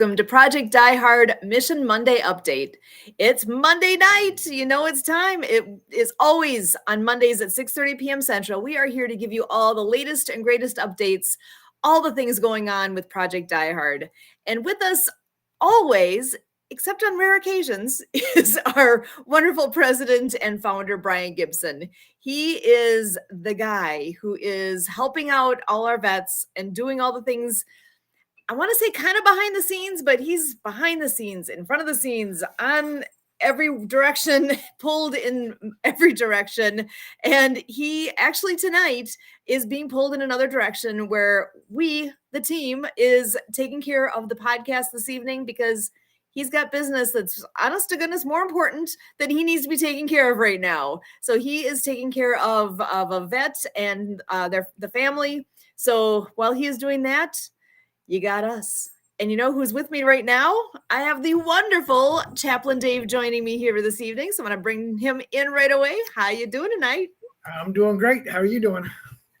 Welcome to Project Die Hard Mission Monday Update. It's Monday night. You know it's time. It is always on Mondays at 6:30 p.m. Central. We are here to give you all the latest and greatest updates, all the things going on with Project Die Hard. And with us always, except on rare occasions, is our wonderful president and founder, Brian Gibson. He is the guy who is helping out all our vets and doing all the things, I want to say kind of behind the scenes, but he's behind the scenes, in front of the scenes, on every direction, pulled in every direction. And he actually tonight is being pulled in another direction where we, the team, is taking care of the podcast this evening because he's got business that's, honest to goodness, more important that he needs to be taking care of right now. So he is taking care of a vet and the family. So while he is doing that, you got us. And you know who's with me right now? I have the wonderful Chaplain Dave joining me here this evening. So I'm going to bring him in right away. How you doing tonight? I'm doing great. How are you doing?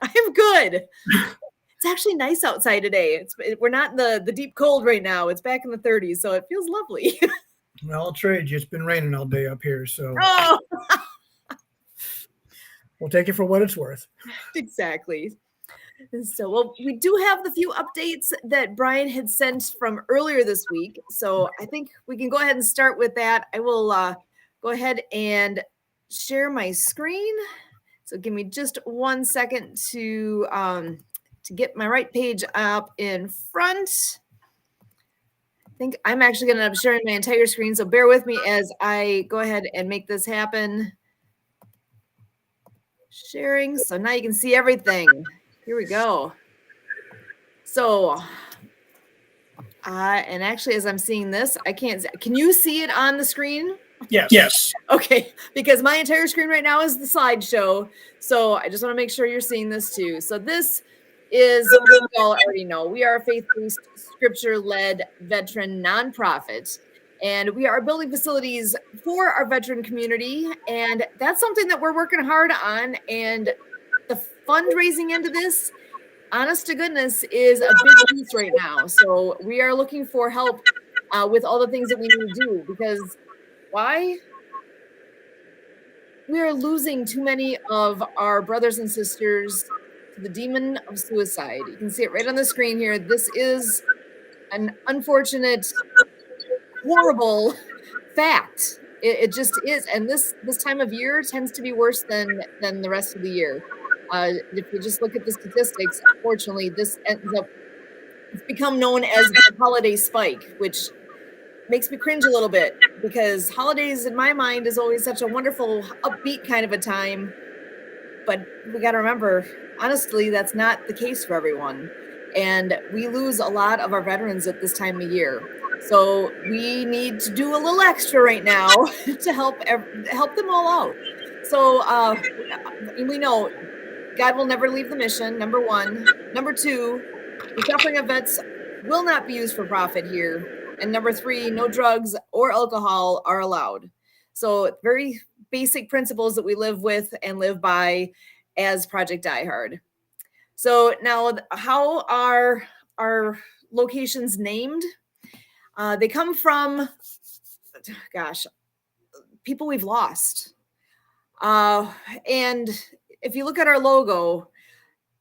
I'm good. It's actually nice outside today. We're not in the deep cold right now. It's back in the 30s, so it feels lovely. Well, I'll trade you. It's been raining all day up here, so we'll take it for what it's worth. Exactly. So, well, we do have the few updates that Brian had sent from earlier this week. So I think we can go ahead and start with that. I will go ahead and share my screen. So give me just 1 second to get my right page up in front. I think I'm actually going to end up sharing my entire screen. So bear with me as I go ahead and make this happen. Sharing. So now you can see everything. Here we go. So, and actually, as I'm seeing this, I can't. Can you see it on the screen? Yes. Okay, because my entire screen right now is the slideshow. So I just want to make sure you're seeing this too. So this is, you all already know, we are a faith-based, scripture-led veteran nonprofit. And we are building facilities for our veteran community. And that's something that we're working hard on. And the fundraising into this, honest to goodness, is a big piece right now. So we are looking for help with all the things that we need to do, because why? We are losing too many of our brothers and sisters to the demon of suicide. You can see it right on the screen here. This is an unfortunate, horrible fact. It just is. And this time of year tends to be worse than the rest of the year. If you just look at the statistics, unfortunately, this ends up, it's become known as the holiday spike, which makes me cringe a little bit, because holidays in my mind is always such a wonderful, upbeat kind of a time. But we got to remember, honestly, that's not the case for everyone. And we lose a lot of our veterans at this time of year. So we need to do a little extra right now to help them all out. So we know God will never leave the mission, number one. Number two, the suffering of vets will not be used for profit here. And number three, no drugs or alcohol are allowed. So very basic principles that we live with and live by as Project Die Hard. So now, how are our locations named? They come from, people we've lost. And if you look at our logo,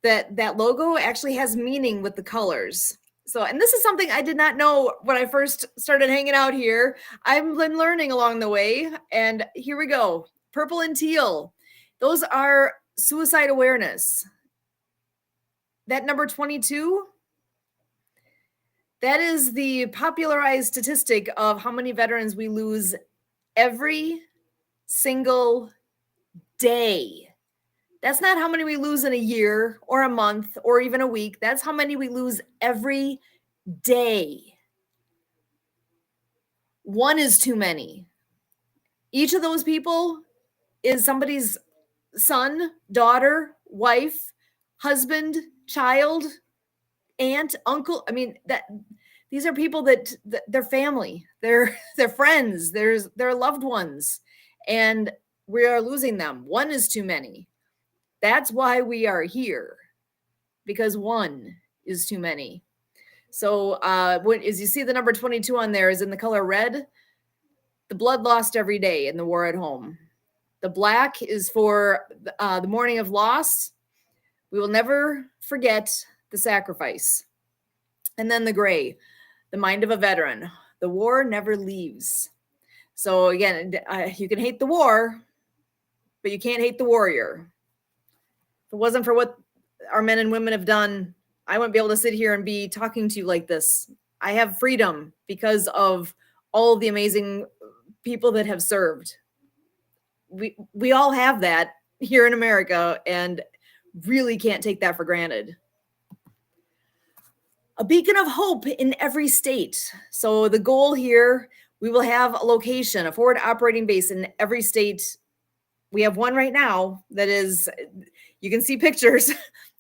that logo actually has meaning with the colors. So, and this is something I did not know when I first started hanging out here. I've been learning along the way. And here we go. Purple and teal. Those are suicide awareness. That number 22, that is the popularized statistic of how many veterans we lose every single day. That's not how many we lose in a year or a month or even a week. That's how many we lose every day. One is too many. Each of those people is somebody's son, daughter, wife, husband, child, aunt, uncle. I mean, these are people that they're family, they're friends, their loved ones, and we are losing them. One is too many. That's why we are here, because one is too many. So as you see the number 22 on there is in the color red, the blood lost every day in the war at home. The black is for the mourning of loss. We will never forget the sacrifice. And then the gray, the mind of a veteran. The war never leaves. So again, you can hate the war, but you can't hate the warrior. If it wasn't for what our men and women have done, I wouldn't be able to sit here and be talking to you like this. I have freedom because of all of the amazing people that have served. We all have that here in America and really can't take that for granted. A beacon of hope in every state. So the goal here, we will have a location, a forward operating base in every state. We have one right now that is, you can see pictures,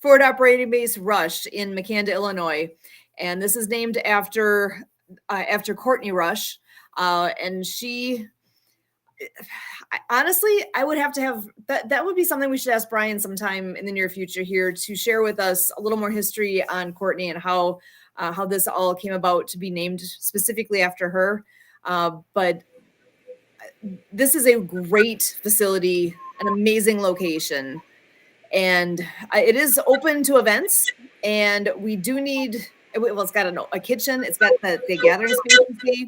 forward operating base Rush in Makanda, Illinois. And this is named after Courtney Rush. And she, honestly, I would have to have that would be something we should ask Brian sometime in the near future here to share with us a little more history on Courtney and how this all came about to be named specifically after her. But this is a great facility, an amazing location, and it is open to events. And we do need, well, it's got a kitchen, it's got the gathering space.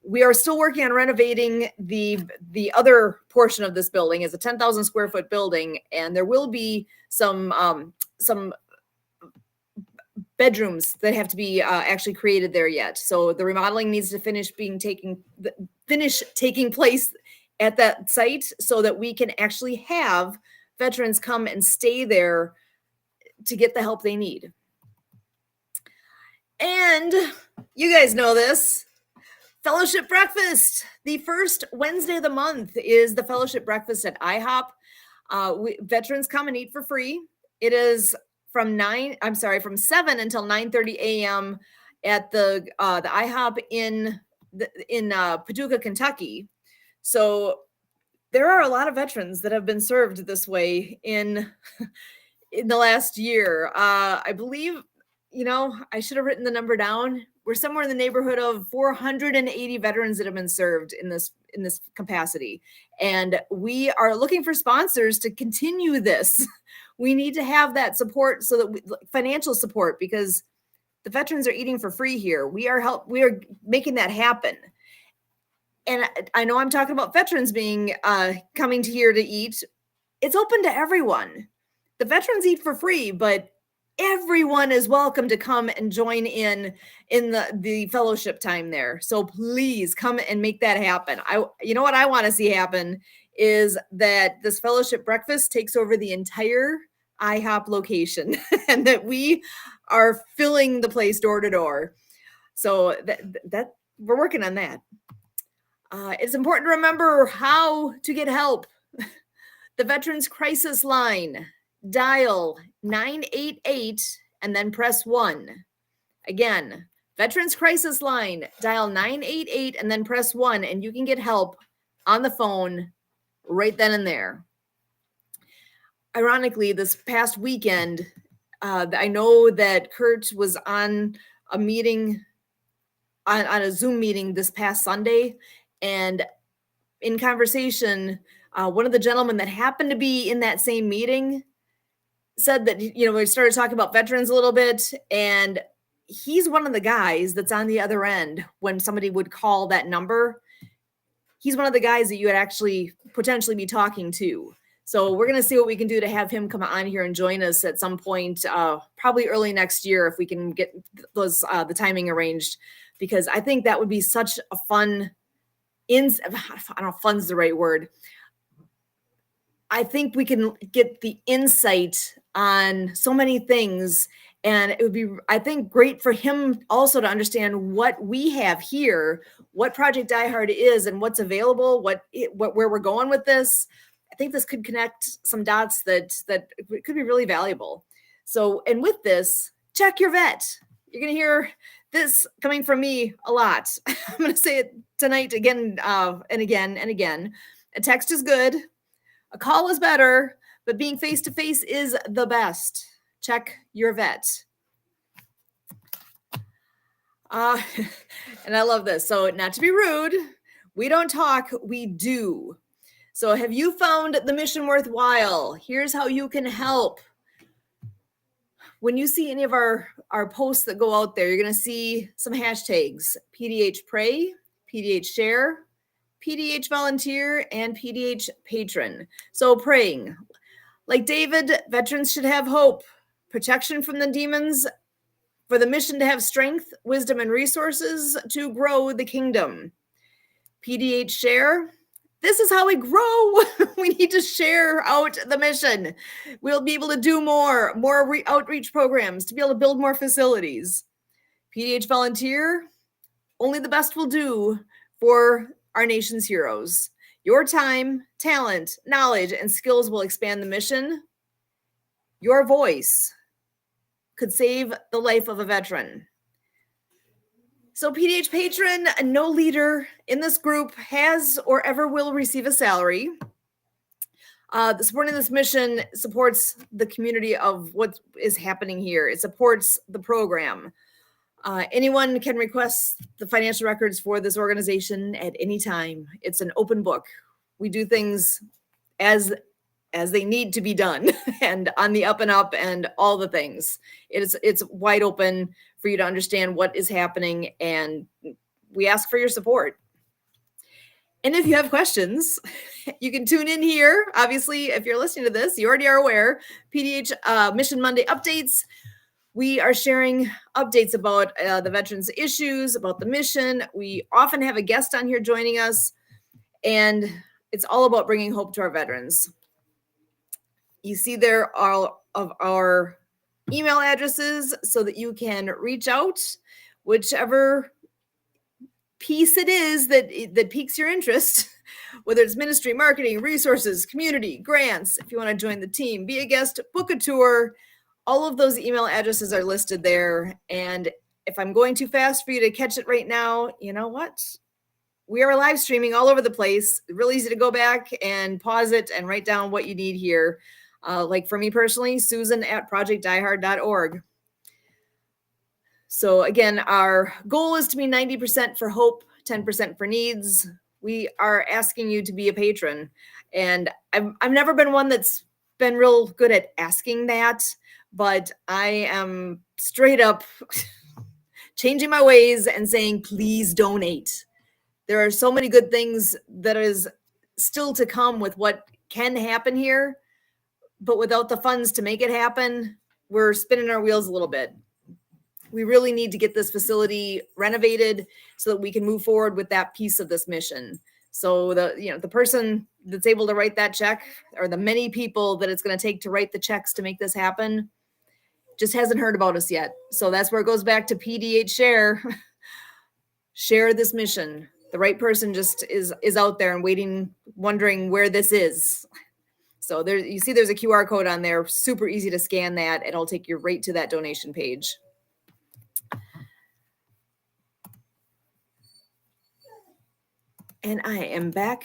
We are still working on renovating the other portion of this building. It's a 10,000 square foot building, and there will be some bedrooms that have to be actually created there yet. So the remodeling needs to finish taking place at that site so that we can actually have veterans come and stay there to get the help they need. And you guys know this. Fellowship breakfast. The first Wednesday of the month is the fellowship breakfast at IHOP. Veterans come and eat for free. It is from 7 until 9:30 a.m. at the IHOP in Paducah, Kentucky. So there are a lot of veterans that have been served this way in the last year. I believe, I should have written the number down. We're somewhere in the neighborhood of 480 veterans that have been served in this capacity. And we are looking for sponsors to continue this. We need to have that support so that financial support, because the veterans are eating for free here. We are making that happen. And I know I'm talking about veterans being coming to here to eat. It's open to everyone. The veterans eat for free, but everyone is welcome to come and join in the fellowship time there. So please come and make that happen. You know what I want to see happen is that this fellowship breakfast takes over the entire IHOP location and that we are filling the place door to door. So that we're working on that. It's important to remember how to get help. The Veterans Crisis Line. Dial 988 and then press 1. Again, Veterans Crisis Line, dial 988 and then press 1, and you can get help on the phone right then and there. Ironically, this past weekend, I know that Kurt was on a meeting, on a Zoom meeting this past Sunday, and in conversation, one of the gentlemen that happened to be in that same meeting said that, we started talking about veterans a little bit, and he's one of the guys that's on the other end when somebody would call that number. He's one of the guys that you would actually potentially be talking to. So we're going to see what we can do to have him come on here and join us at some point, probably early next year, if we can get the timing arranged, because I think that would be such a fun, I don't know if fun's the right word. I think we can get the insight on so many things, and it would be, I think, great for him also to understand what we have here, what Project Die Hard is, and what's available, where we're going with this. I think this could connect some dots that could be really valuable. So, and with this, check your vet. You're going to hear this coming from me a lot. I'm going to say it tonight again and again and again. A text is good. A call is better, but being face-to-face is the best. Check your vet. And I love this. So, not to be rude, we don't talk, we do. So, have you found the mission worthwhile? Here's how you can help. When you see any of our posts that go out there, you're going to see some hashtags: PDH Pray, PDH Share, PDH Volunteer, and PDH Patron. So, praying. Like David, veterans should have hope, protection from the demons, for the mission to have strength, wisdom, and resources to grow the kingdom. PDH Share. This is how we grow. We need to share out the mission. We'll be able to do more outreach programs, to be able to build more facilities. PDH Volunteer. Only the best will do for our nation's heroes. Your time, talent, knowledge, and skills will expand the mission. Your voice could save the life of a veteran. So PDH Patron, no leader in this group has or ever will receive a salary. Supporting this mission supports the community of what is happening here. It supports the program. Anyone can request the financial records for this organization at any time. It's an open book. We do things as they need to be done and on the up and up and all the things. It's wide open for you to understand what is happening, and we ask for your support. And if you have questions, you can tune in here. Obviously, if you're listening to this, you already are aware. PDH Mission Monday updates. We are sharing updates about the veterans' issues, about the mission. We often have a guest on here joining us, and it's all about bringing hope to our veterans. You see there all of our email addresses so that you can reach out, whichever piece it is that piques your interest, whether it's ministry, marketing, resources, community, grants. If you want to join the team, be a guest, book a tour, all of those email addresses are listed there. And if I'm going too fast for you to catch it right now, you know what? We are live streaming all over the place. Really easy to go back and pause it and write down what you need here. Like for me personally, Susan@projectdiehard.org. So again, our goal is to be 90% for hope, 10% for needs. We are asking you to be a patron. And I've never been one that's been real good at asking that, but I am straight up changing my ways and saying, please donate. There are so many good things that is still to come with what can happen here, but without the funds to make it happen, we're spinning our wheels a little bit. We really need to get this facility renovated so that we can move forward with that piece of this mission. So the person that's able to write that check, or the many people that it's going to take to write the checks to make this happen, just hasn't heard about us yet. So that's where it goes back to PDH Share. Share this mission. The right person just is out there and waiting, wondering where this is. So there, you see there's a QR code on there, super easy to scan that. It'll take you right to that donation page. And I am back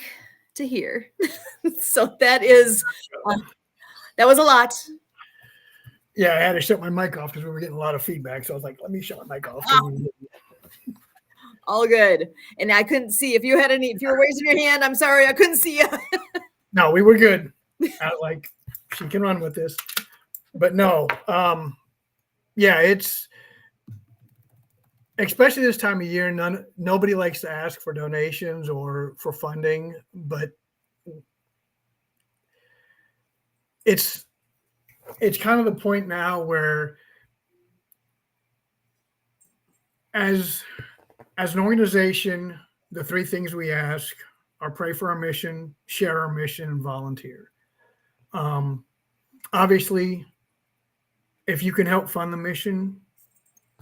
to here. So that was a lot. Yeah, I had to shut my mic off because we were getting a lot of feedback. So I was like, let me shut my mic off. All good. And I couldn't see if you were raising your hand. I'm sorry, I couldn't see you. No, we were good. She can run with this. But no, yeah, it's especially this time of year, nobody likes to ask for donations or for funding, but it's kind of the point now where as an organization, the three things we ask are pray for our mission, share our mission, and volunteer. Obviously, if you can help fund the mission,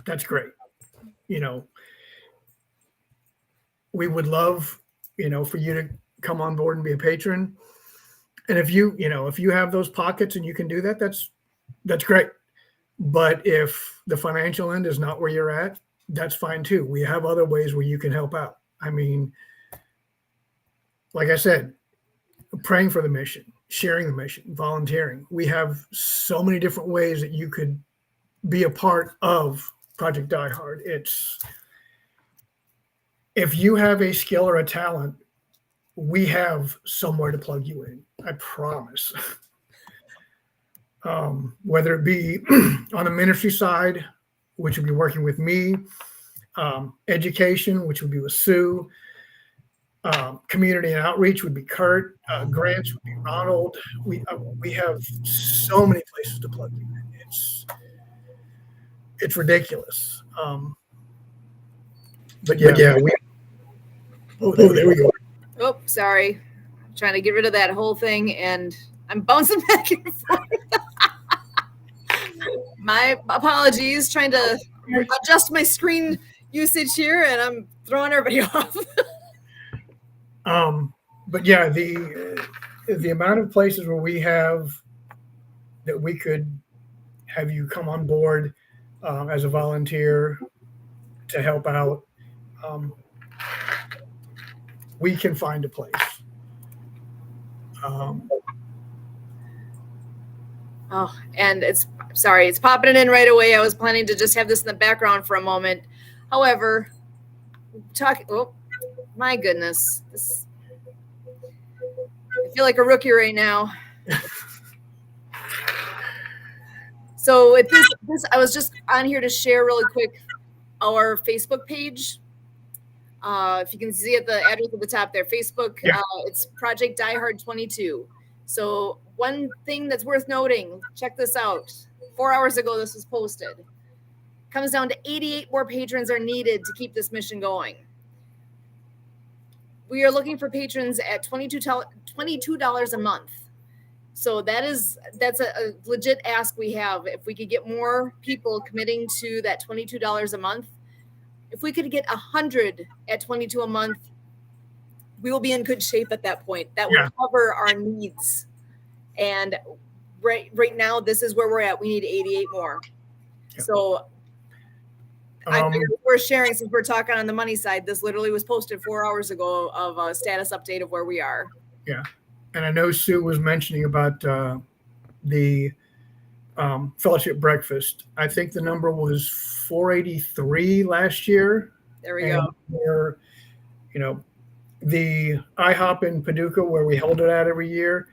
that's great. We would love, for you to come on board and be a patron. And if you have those pockets and you can do that, that's great. But if the financial end is not where you're at, that's fine too. We have other ways where you can help out. I mean, like I said, praying for the mission, sharing the mission, volunteering. We have so many different ways that you could be a part of Project Die Hard. if you have a skill or a talent, we have somewhere to plug you in. I promise. Whether it be on the ministry side, which would be working with me, education, which would be with Sue, community and outreach would be Kurt, grants would be Ronald. We have so many places to plug you in. It's ridiculous. But yeah, there we go. Oh, sorry. I'm trying to get rid of that whole thing, and I'm bouncing back and forth. My apologies. Trying to adjust my screen usage here, and I'm throwing everybody off. But yeah, the amount of places where we have that we could have you come on board as a volunteer to help out, we can find a place. Oh, and it's popping in right away. I was planning to just have this in the background for a moment. However, oh my goodness, I feel like a rookie right now. So with this, I was just on here to share really quick our Facebook page. If you can see at the address at the top there, Facebook, Yeah. It's Project Diehard 22. So one thing that's worth noting, check this out. 4 hours ago, this was posted. Comes down to 88 more patrons are needed to keep this mission going. We are looking for patrons at $22 a month. So that's a legit ask we have. If we could get more people committing to that $22 a month, if we could get 100 at $22 a month, we will be in good shape at that point. That will cover our needs. And right now, this is where we're at. We need 88 more. Yeah. So I figured we're sharing, since we're talking on the money side. This literally was posted 4 hours ago of a status update of where we are. Yeah. And I know Sue was mentioning about the fellowship breakfast. I think the number was 483 last year. There we go. Where, the IHOP in Paducah, where we hold it at every year,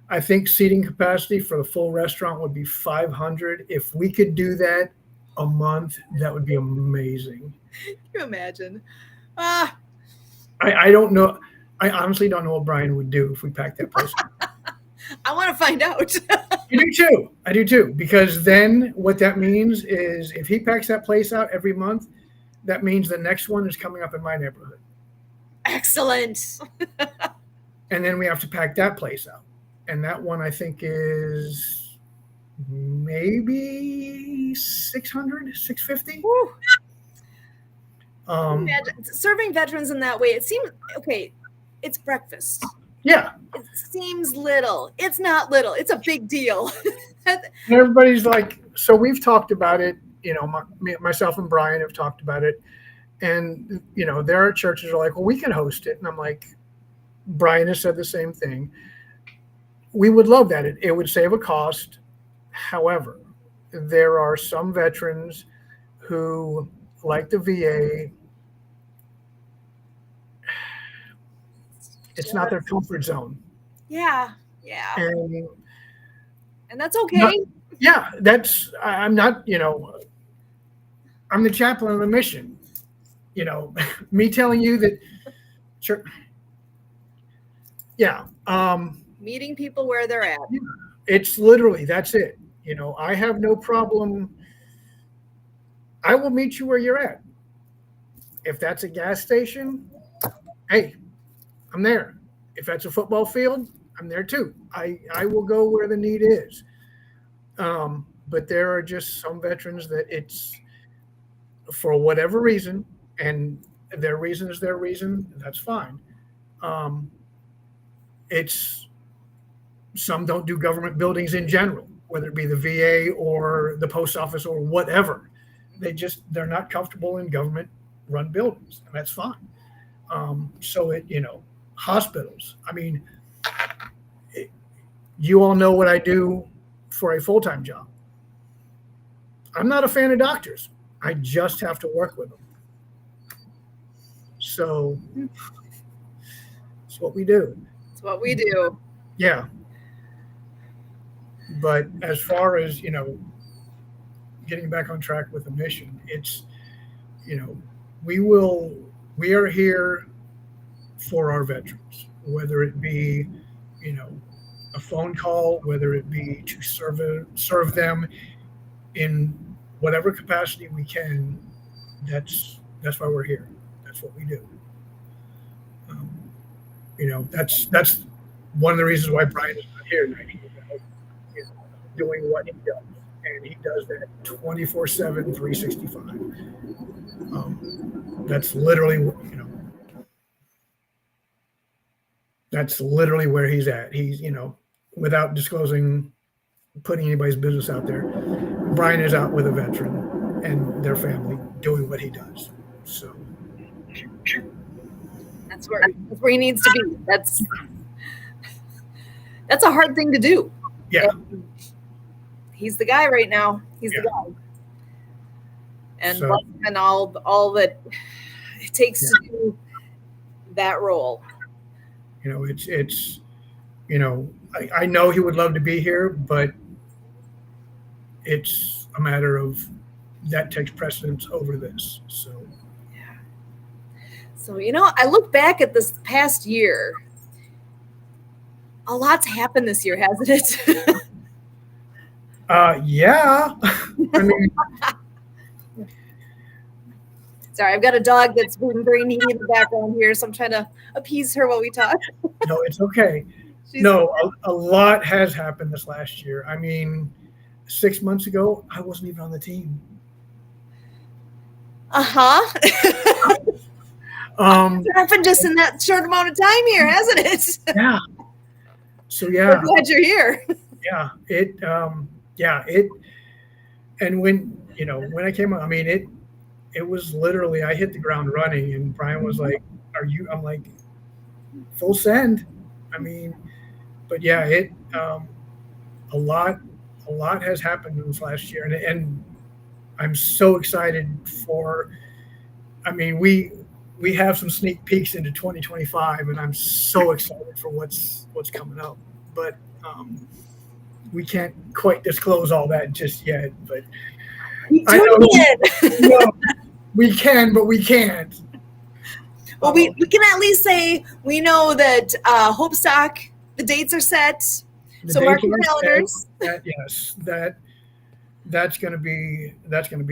I think seating capacity for the full restaurant would be 500. If we could do that a month, that would be amazing. Can you imagine? I don't know. I honestly don't know what Brian would do if we packed that place. I want to find out. I do too. Because then what that means is if he packs that place out every month, that means the next one is coming up in my neighborhood. Excellent. And then we have to pack that place out. And that one I think is maybe 600, 650. Woo. Imagine serving veterans in that way. It seems okay. It's breakfast. Yeah. It seems little. It's not little. It's a big deal. And everybody's like, so we've talked about it. Myself and Brian have talked about it. And, there are churches that are like, well, we can host it. And I'm like, Brian has said the same thing. We would love that. It would save a cost. However, there are some veterans who, like the VA, it's not their comfort zone. Yeah. And that's okay. I'm not, I'm the chaplain of the mission. Me telling you that, sure. Yeah. Meeting people where they're at. It's literally, that's it. I have no problem. I will meet you where you're at. If that's a gas station, hey, I'm there. If that's a football field, I'm there too. I will go where the need is. But there are just some veterans that it's for whatever reason, and their reason is their reason. That's fine. It's some don't do government buildings in general, whether it be the VA or the post office or whatever. They're not comfortable in government run buildings, and that's fine. Hospitals. I mean, you all know what I do for a full-time job. I'm not a fan of doctors. I just have to work with them. So it's what we do. It's what we do. Yeah. But as far as, getting back on track with the mission, it's, you know, we will, we are here for our veterans, whether it be, you know, a phone call, whether it be to serve them in whatever capacity we can. That's why we're here. That's what we do. Um, that's one of the reasons why Brian is not here tonight. He's out, you know, doing what he does, and he does that 24/7, 365. That's literally, that's literally where he's at. He's, without disclosing, putting anybody's business out there, Brian is out with a veteran and their family doing what he does. So that's where he needs to be. That's a hard thing to do. Yeah. And he's the guy right now. He's the guy. And all that it takes to do that role. It's I know he would love to be here, but it's a matter of that takes precedence over this. So I look back at this past year. A lot's happened this year, hasn't it? Yeah. I mean, sorry, I've got a dog that's being very needy in the background here, so I'm trying to appease her while we talk. No, it's okay. A lot has happened this last year. I mean, 6 months ago, I wasn't even on the team. It's happened just in that short amount of time here, hasn't it? Yeah. So yeah. I'm glad you're here. Yeah. And when I came on, I mean, it was literally, I hit the ground running, and Brian was like, I'm like, full send. I mean, but yeah, a lot has happened in this last year, and I'm so excited for, I mean, we have some sneak peeks into 2025, and I'm so excited for what's coming up, but we can't quite disclose all that just yet, but I know we can, but we can't. Well, we can at least say we know that Hope Stock, the dates are set. So mark your calendars. That's going to be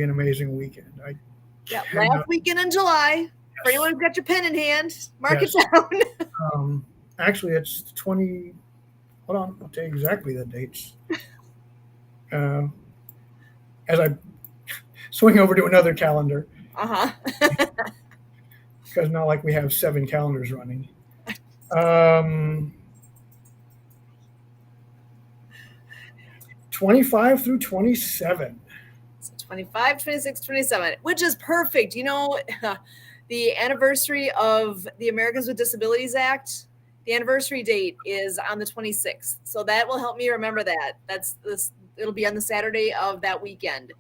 an amazing weekend. Last weekend in July. Yes. For anyone who's got your pen in hand, mark it down. Actually, it's 20. Hold on, I'll tell you exactly the dates. As I swing over to another calendar. Because not like we have 7 calendars running. 25 through 27. So 25, 26, 27, which is perfect. The anniversary of the Americans with Disabilities Act, the anniversary date is on the 26th. So that will help me remember that. It'll be on the Saturday of that weekend.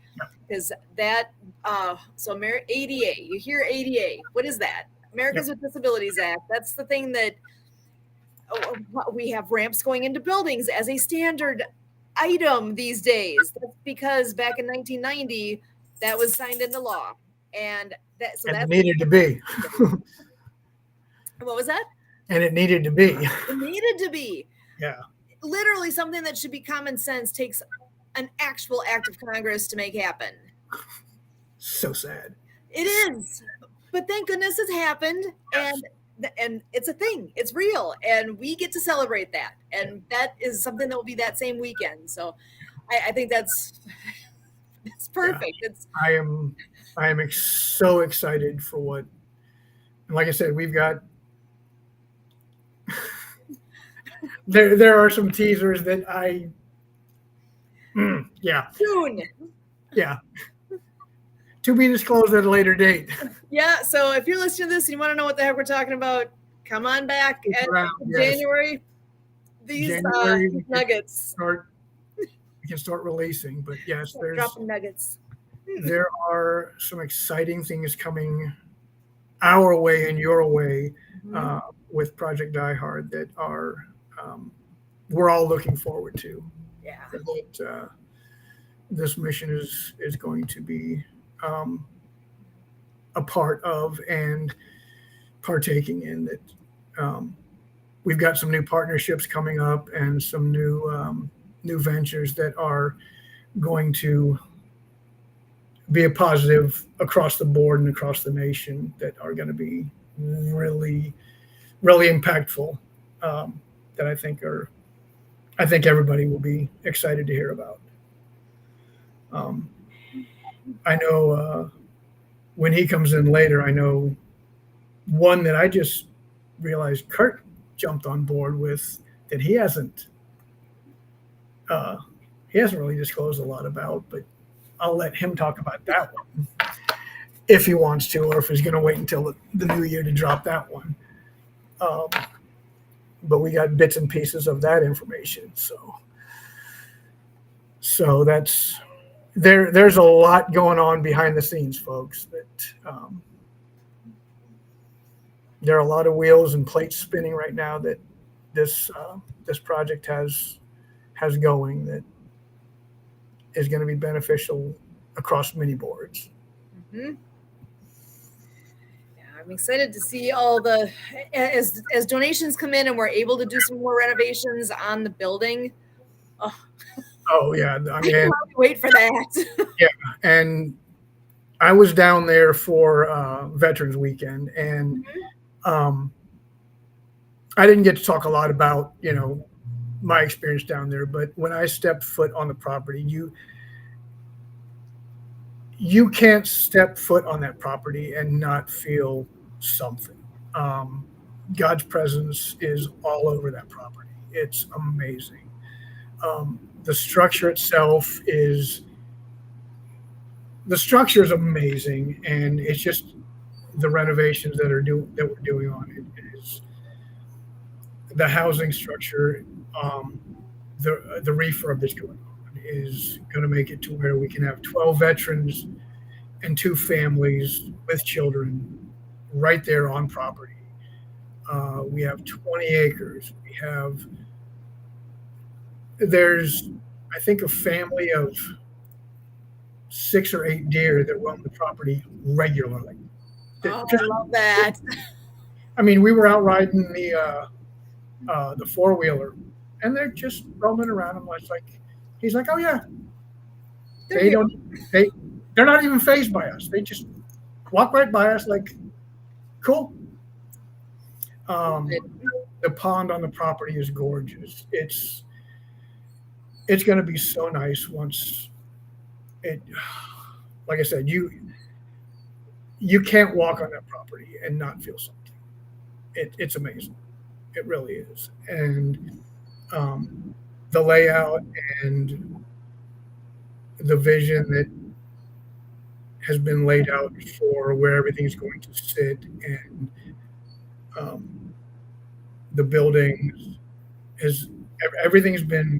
Because that, ADA, you hear ADA. What is that? Americans with Disabilities Act. That's the thing that we have ramps going into buildings as a standard item these days. That's because back in 1990, that was signed into law. And that needed to be. What was that? And it needed to be. It needed to be. Yeah. Literally something that should be common sense takes an actual act of Congress to make happen. So sad. It is. But thank goodness it's happened. Yes. And it's a thing. It's real. And we get to celebrate that. And that is something that will be that same weekend. So I think it's perfect. Yeah. I am so excited for what, and like I said, we've got there are some teasers that soon. Yeah. To be disclosed at a later date. Yeah. So if you're listening to this and you want to know what the heck we're talking about, come on back January. These nuggets. We can start releasing, but yes, there's dropping nuggets. There are some exciting things coming our way and your way Mhm. uh, with Project Die Hard that are um, we're all looking forward to. Yeah. That this mission is going to be um, a part of and partaking in. That we've got some new partnerships coming up and some new ventures that are going to be a positive across the board and across the nation that are going to be really really impactful um, that I think everybody will be excited to hear about. Um, I know when he comes in later, I know one that I just realized Kurt jumped on board with that uh, he hasn't really disclosed a lot about, but I'll let him talk about that one if he wants to, or if he's going to wait until the new year to drop that one. Um, but we got bits and pieces of that information, so that's there's a lot going on behind the scenes, folks. That there are a lot of wheels and plates spinning right now that this project has going that is going to be beneficial across many boards. Mhm. Yeah, I'm excited to see all the as donations come in and we're able to do some more renovations on the building. Oh, Oh yeah, I I can mean, hardly wait for that. yeah, and I was down there for Veterans Weekend, and Mhm. um, I didn't get to talk a lot about my experience down there, but when I stepped foot on the property, you can't step foot on that property and not feel something. Um, God's presence is all over that property. It's amazing. The structure itself is the structure is amazing, and it's just the renovations that we're doing on it is the housing structure. Um, the refurb that's going on is going to make it to where we can have 12 veterans and two families with children right there on property. We have 20 acres. There's, I think, a family of 6 or 8 deer that roam the property regularly. Oh, I Just, love that. I mean, we were out riding the 4 wheeler, and they're just roaming around. I'm like, he's like, oh yeah, They're they here. don't, they, they're not even phased by us. They just walk right by us, like, cool. Um, the pond on the property is gorgeous. It's going to be so nice once it. Like I said, you can't walk on that property and not feel something. It's amazing. It really is, and um, the layout and the vision that has been laid out for where everything's going to sit and um, the buildings is everything's been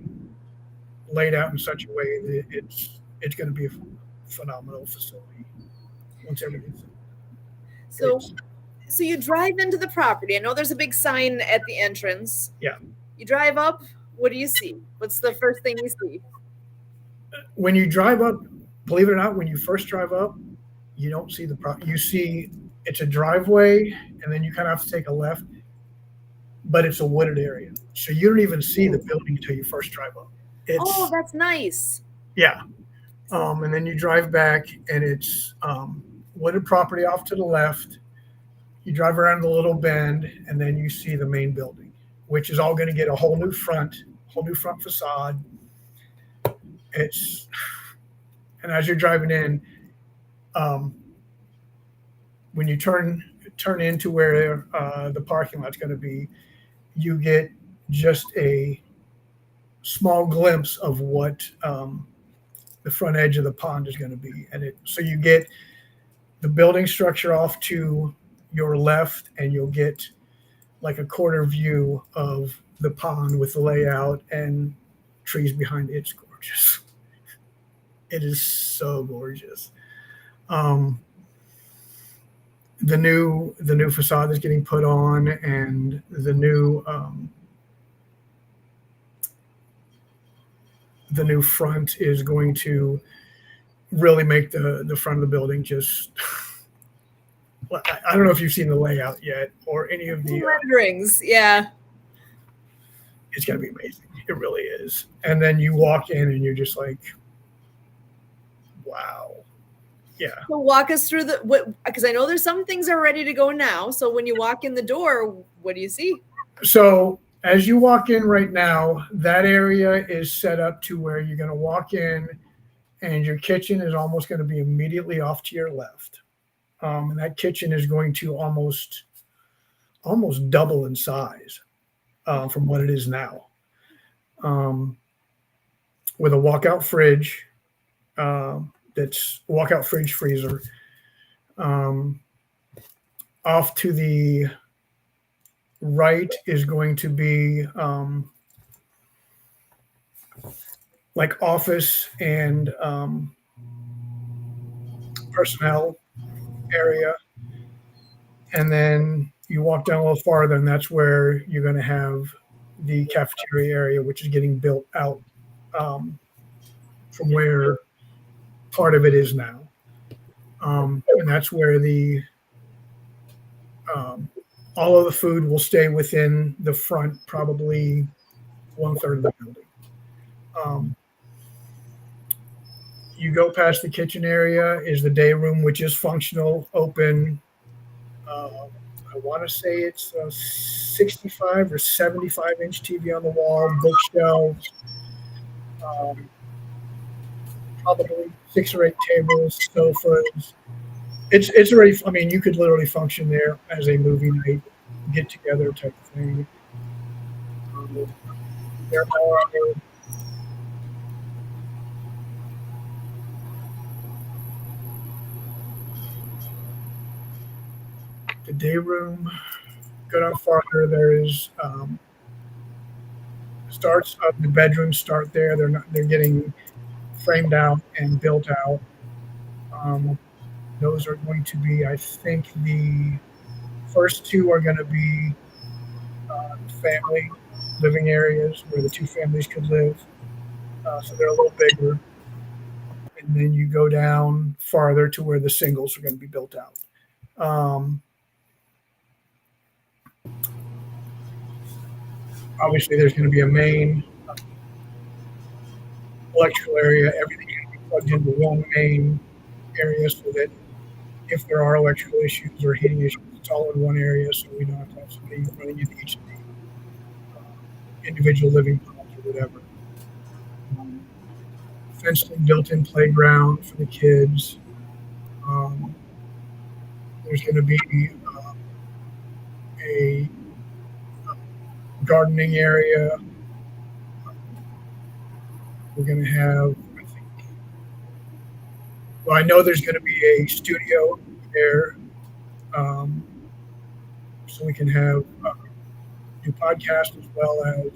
laid out in such a way that it's going to be a phenomenal facility once everything's So, it's so you drive into the property. I know there's a big sign at the entrance. yeah. You drive up. What do you see? What's the first thing you see? When you drive up, believe it or not, when you first drive up, you don't see you see it's a driveway, and then you kind of have to take a left, but it's a wooded area, so you don't even see the building until you first drive up. Oh, It's that's nice. yeah. And then you drive back, and it's wooded property off to the left. You drive around the little bend, and then you see the main building, which is all going to get a whole new front facade. It's and as you're driving in, um, when you turn into where the parking lot's going to be, you get just a small glimpse of what the front edge of the pond is going to be, and so you get the building structure off to your left, and you'll get like a quarter view of the pond with the layout and trees behind it. It's gorgeous. It is so gorgeous. Um, the new facade is getting put on, and the new front is going to really make the front of the building just. I don't know if you've seen the layout yet or any of the. Renderings, yeah. It's going to be amazing. It really is. And then you walk in and you're just like, wow. Yeah. So walk us through because I know there's some things are ready to go now. So when you walk in the door, what do you see? So as you walk in right now, that area is set up to where you're going to walk in and your kitchen is almost going to be immediately off to your left. And that kitchen is going to almost double in size from what it is now. With a walkout fridge, that's walkout fridge freezer. Off to the right is going to be like office and personnel area. And then you walk down a little farther, and that's where you're going to have the cafeteria area, which is getting built out from where part of it is now. And that's where all of the food will stay within the front, probably 1/3 of the building. You go past the kitchen area is the day room, which is functional, open. I want to say it's a 65 or 75-inch TV on the wall, bookshelves, probably 6 or 8 tables, sofas. It's already. I mean, you could literally function there as a movie night, get together type of thing. There are the day room. Go down farther. There is starts of the bedrooms start there. They're getting framed out and built out. Those are going to be, I think, the first 2 are going to be family living areas where the 2 families could live. So they're a little bigger. And then you go down farther to where the singles are going to be built out. Obviously, there's going to be a main electrical area. Everything can be plugged into one main area so that if there are electrical issues or heating issues, it's all in one area, so we don't have to have somebody running into each of the individual living rooms or whatever. Fenced in built-in playground for the kids. There's going to be a gardening area. We're going to have, I think, well, I know there's going to be a studio there, so we can have do podcasts as well as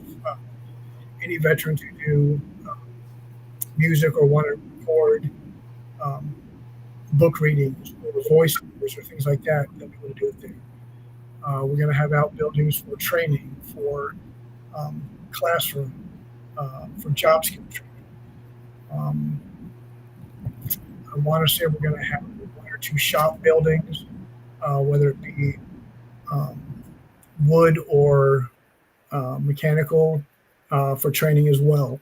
any veterans who do music or want to record book readings or voiceovers or things like that. They'll be able to do it there. We're going to have outbuildings for training, for classroom, for job skill training. I want to say we're going to have 1 or 2 shop buildings, whether it be wood or mechanical for training as well.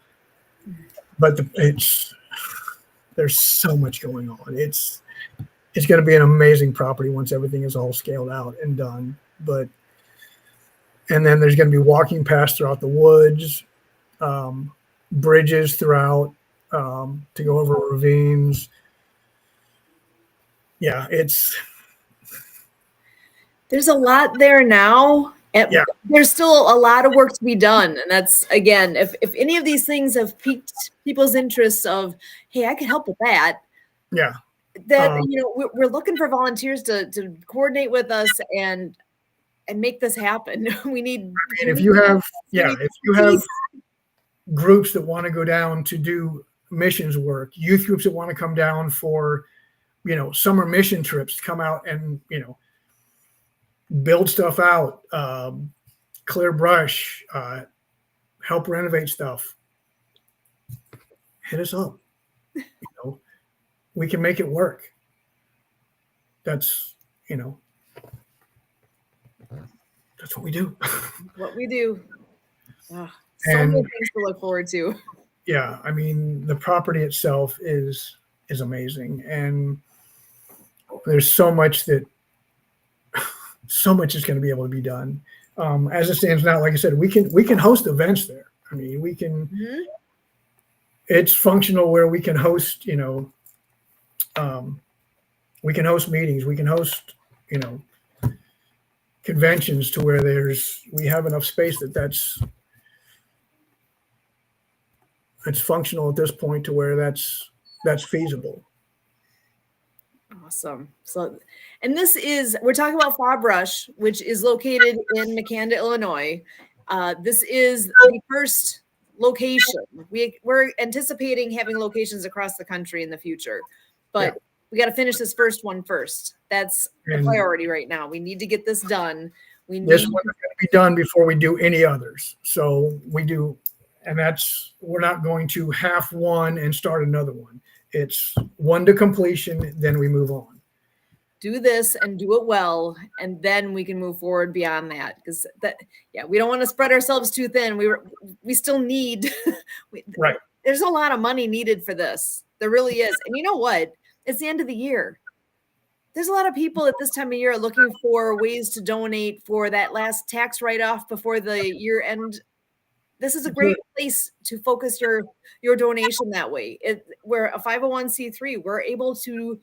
But there's so much going on. It's going to be an amazing property once everything is all scaled out and done. And then there's going to be walking paths throughout the woods, bridges throughout to go over ravines. Yeah, there's a lot there now. And yeah. There's still a lot of work to be done. And that's, again, if any of these things have piqued people's interest of, hey, I could help with that. Yeah. That, we're looking for volunteers to coordinate with us and make this happen. We need. If you have groups that want to go down to do missions work, youth groups that want to come down for, summer mission trips, come out and, build stuff out, clear brush, help renovate stuff, hit us up. You know, we can make it work. That's, you know, that's what we do. What we do. Oh, so many And things to look forward to. yeah, I mean, the property itself is amazing, and there's so much is going to be able to be done. As it stands now, like I said, we can host events there. I mean, we can. Mhm. It's functional where we can host. We can host meetings. We can host. You know, conventions to where we have enough space that's functional at this point to where that's feasible. Awesome. So, and we're talking about Fob Rush, which is located in Makanda, Illinois. This is the first location. We're anticipating having locations across the country in the future, Yeah, but we got to finish this first one first. That's the and priority right now. We need to get this done. We this need, one is going to be done before we do any others. So we do, and we're not going to half one and start another one. It's one to completion, then we move on. do this and do it well, and then we can move forward beyond that, because we don't want to spread ourselves too thin. We still need Right. there's a lot of money needed for this. There really is. And you know what? It's the end of the year. There's a lot of people at this time of year looking for ways to donate for that last tax write-off before the year end. This is a great place to focus your donation that way. We're a 501c3. We're able to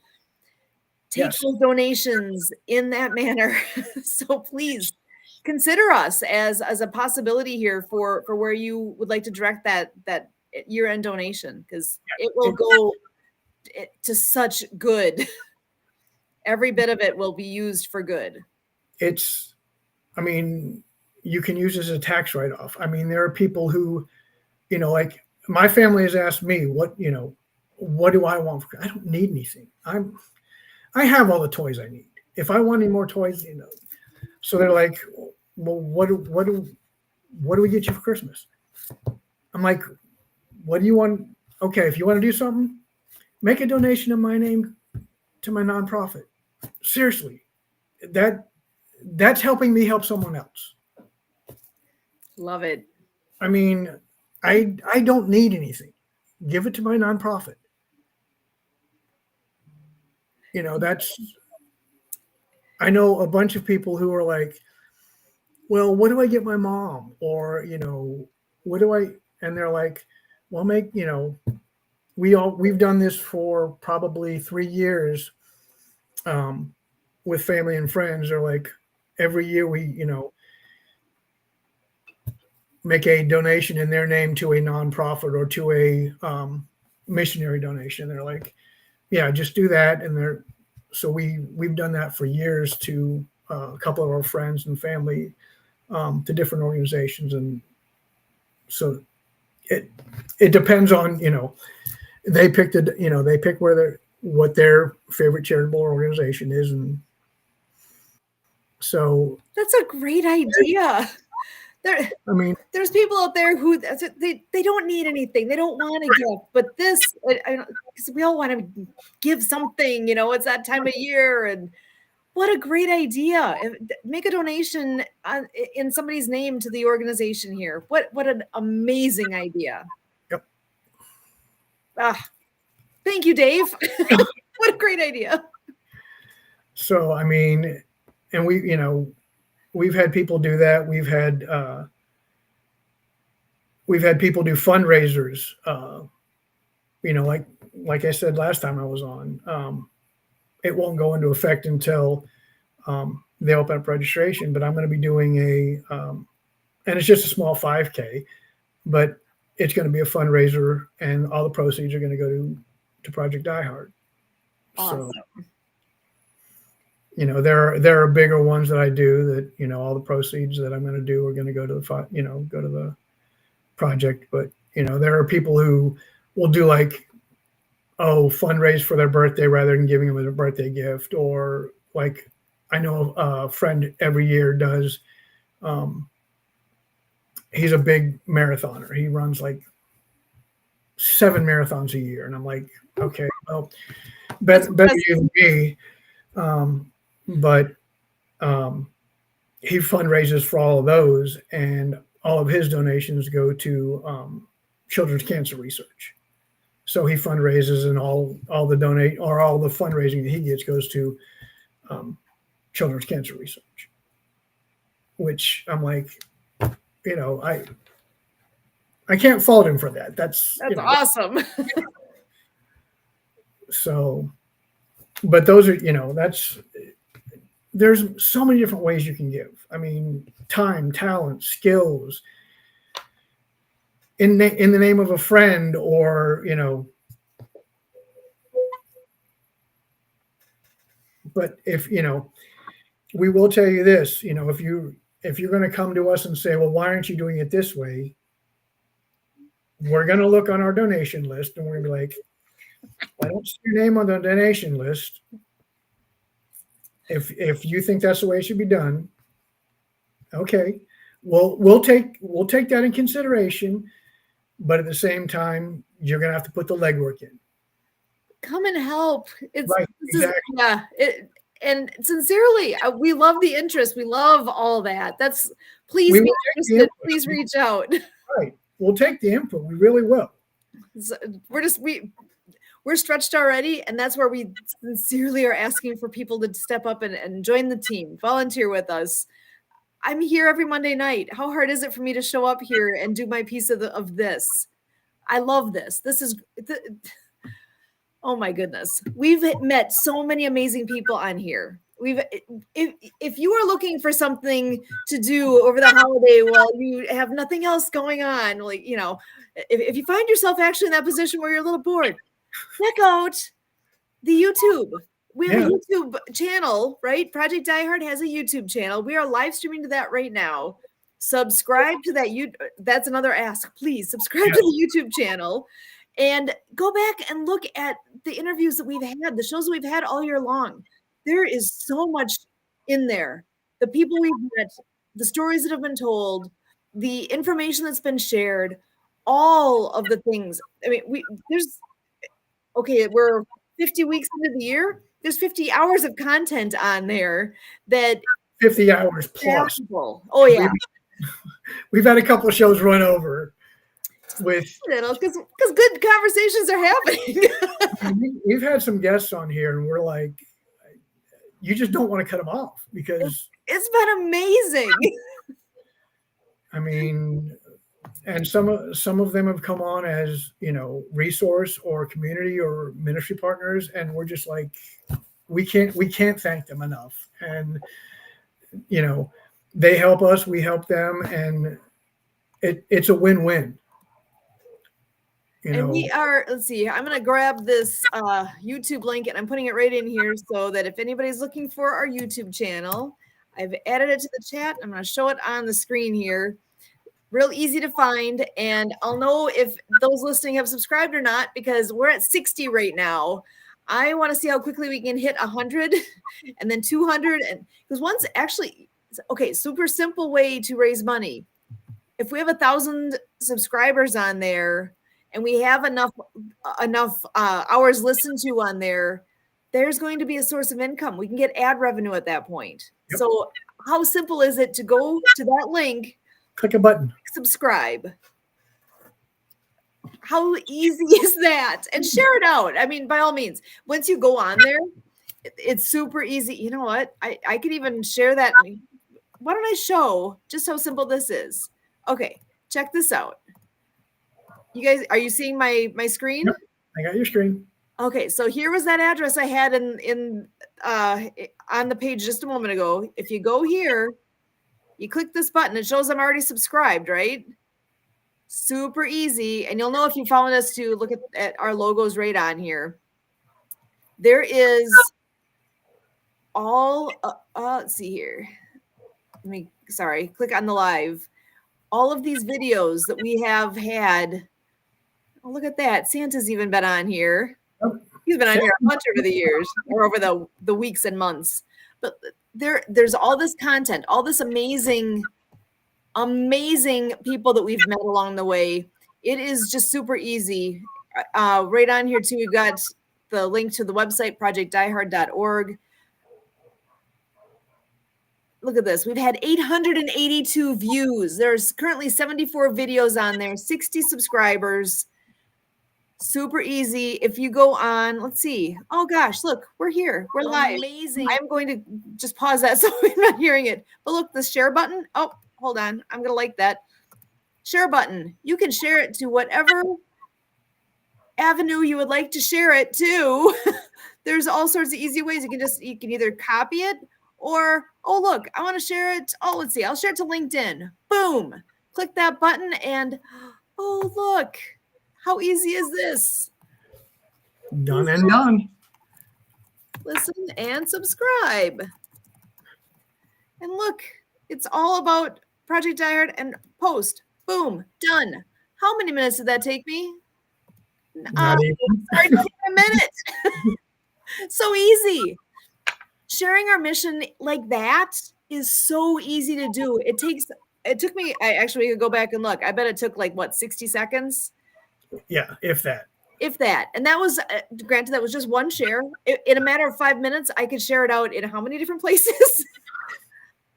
take Yes. those donations in that manner. So please consider us as a possibility here for where you would like to direct that year-end donation, because it will go to such good. Every bit of it will be used for good. I mean, you can use it as a tax write-off. I mean, there are people who, like my family has asked me, what do I want? I don't need anything. I have all the toys I need. If I want any more toys, so they're like, well, what do we get you for Christmas? I'm like, what do you want? Okay, if you want to do something, make a donation in my name to my nonprofit. Seriously, that's helping me help someone else. Love it. I mean, I don't need anything. Give it to my nonprofit. I know a bunch of people who are like, well, what do I get my mom? Or, what do I, and they're like, well, we've done this for probably 3 years with family and friends. They're like, every year we, make a donation in their name to a nonprofit or to a missionary donation. They're like, yeah, just do that. And so we've done that for years to a couple of our friends and family to different organizations. And so it depends on, they pick what their favorite charitable organization is. And so that's a great idea. There's people out there who they don't need anything. They don't want a gift, but this, because we all want to give something, it's that time of year. And what a great idea. Make a donation in somebody's name to the organization here. What an amazing idea. Yep. Thank you, Dave. What a great idea. So, I mean, and we've had people do that. We've had people do fundraisers. Like I said last time I was on, it won't go into effect until they open up registration. But I'm going to be doing and it's just a small 5K, but it's going to be a fundraiser, and all the proceeds are going to go to Project Die Hard. Awesome. So, there are bigger ones that I do that, all the proceeds that I'm going to do are going to go to the project. But, there are people who will do fundraise for their birthday rather than giving them a birthday gift, or like I know a friend every year does. Um, he's a big marathoner. He runs like 7 marathons a year, and I'm like, okay, well, That's better impressive. you than me. But um, he fundraises for all of those, and all of his donations go to children's cancer research. So he fundraises, and all the donate or all the fundraising that he gets goes to um, children's cancer research. Which I'm like, you know, I can't fault him for that. That's That's awesome. so. But those are that's there's so many different ways you can give. I mean, time, talent, skills, in the name of a friend, or but if we will tell you this, if you're going to come to us and say, well, why aren't you doing it this way, we're going to look on our donation list and we're going to be like, I don't see your name on the donation list. If you think that's the way it should be done, okay, well, we'll take that in consideration, but at the same time, you're going to have to put the legwork in. Come and help. Right, exactly. Yeah. And sincerely, we love the interest. We love all that. Please We be will take the interested. input. Please reach out. Right, we'll take the input. We really will. So we're stretched already, and that's where we sincerely are asking for people to step up and join the team, volunteer with us. I'm here every Monday night. How hard is it for me to show up here and do my piece of this? I love this. This is oh my goodness. We've met so many amazing people on here. If you are looking for something to do over the holiday while you have nothing else going on, like, if you find yourself actually in that position where you're a little bored, check out the YouTube. We have a YouTube channel, right? Project Die Hard has a YouTube channel. We are live streaming to that right now. Subscribe to that. That's another ask. Please subscribe to the YouTube channel and go back and look at the interviews that we've had, the shows that we've had all year long. There is so much in there. The people we've met, the stories that have been told, the information that's been shared, all of the things. I mean, we're 50 weeks into the year. There's 50 hours of content on there that 50 hours plus. Oh yeah. We've had a couple of shows run over with because good conversations are happening. We've had some guests on here and we're like, you just don't want to cut them off because it's been amazing. I mean, and some of them have come on as resource or community or ministry partners, and we're just like, we can't thank them enough. And they help us, we help them, and it's a win-win. And we are, let's see, I'm going to grab this YouTube link and I'm putting it right in here so that if anybody's looking for our YouTube channel, I've added it to the chat. I'm going to show it on the screen here. Real easy to find. And I'll know if those listening have subscribed or not, because we're at 60 right now. I want to see how quickly we can hit 100 and then 200. And because super simple way to raise money. If we have 1,000 subscribers on there, and we have enough hours listened to on there, there's going to be a source of income. We can get ad revenue at that point. Yep. So how simple is it to go to that link, click a button, subscribe? How easy is that? And share it out. I mean, by all means, once you go on there, it's super easy. You know what? I could even share that. Why don't I show just how simple this is? Okay, check this out. You guys, are you seeing my screen? Yep, I got your screen. Okay, so here was that address I had on the page just a moment ago. If you go here, you click this button, it shows I'm already subscribed, right? Super easy. And you'll know if you followed us to look at our logos right on here. There is all, let's see here. Click on the live. All of these videos that we have had. Oh, look at that. Santa's even been on here. He's been on here a bunch over the years or over the weeks and months. But there's all this content, all this amazing people that we've met along the way. It is just super easy. Right on here too, we've got the link to the website, projectdiehard.org. Look at this. We've had 882 views. There's currently 74 videos on there, 60 subscribers. Super easy. If you go on, let's see. Oh gosh, look, we're here. We're live. Amazing. I'm going to just pause that so we're not hearing it. But look, the share button. Oh, hold on. I'm going to like that. Share button. You can share it to whatever avenue you would like to share it to. There's all sorts of easy ways. You can either copy it or, oh, look, I want to share it. Oh, let's see. I'll share it to LinkedIn. Boom. Click that button and, oh, look. How easy is this? Done and done. Listen and subscribe. And look, it's all about Project Die and post. Boom, done. How many minutes did that take me? Not even. Sorry, a minute. So easy. Sharing our mission like that is so easy to do. It took me, I actually could go back and look. I bet it took like, what, 60 seconds? Yeah, if that. And that was granted, that was just one share. In a matter of 5 minutes, I could share it out in how many different places?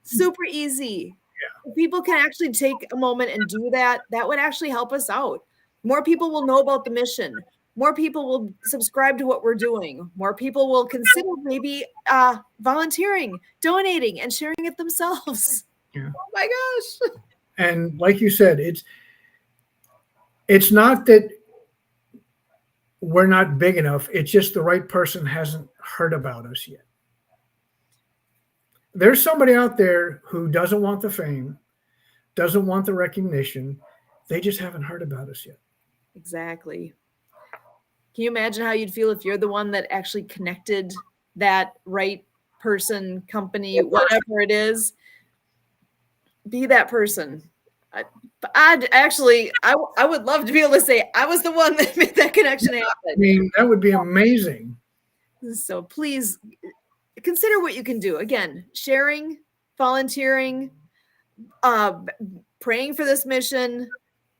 Super easy. Yeah. If people can actually take a moment and do that, that would actually help us out. More people will know about the mission. More people will subscribe to what we're doing. More people will consider maybe volunteering, donating, and sharing it themselves. Yeah. Oh my gosh. And like you said, it's not that we're not big enough. It's just the right person hasn't heard about us yet. There's somebody out there who doesn't want the fame, doesn't want the recognition. They just haven't heard about us yet. Exactly. Can you imagine how you'd feel if you're the one that actually connected that right person, company, whatever it is? Be that person. I would love to be able to say I was the one that made that connection happen. I mean, that would be amazing. So please consider what you can do. Again, sharing, volunteering, praying for this mission,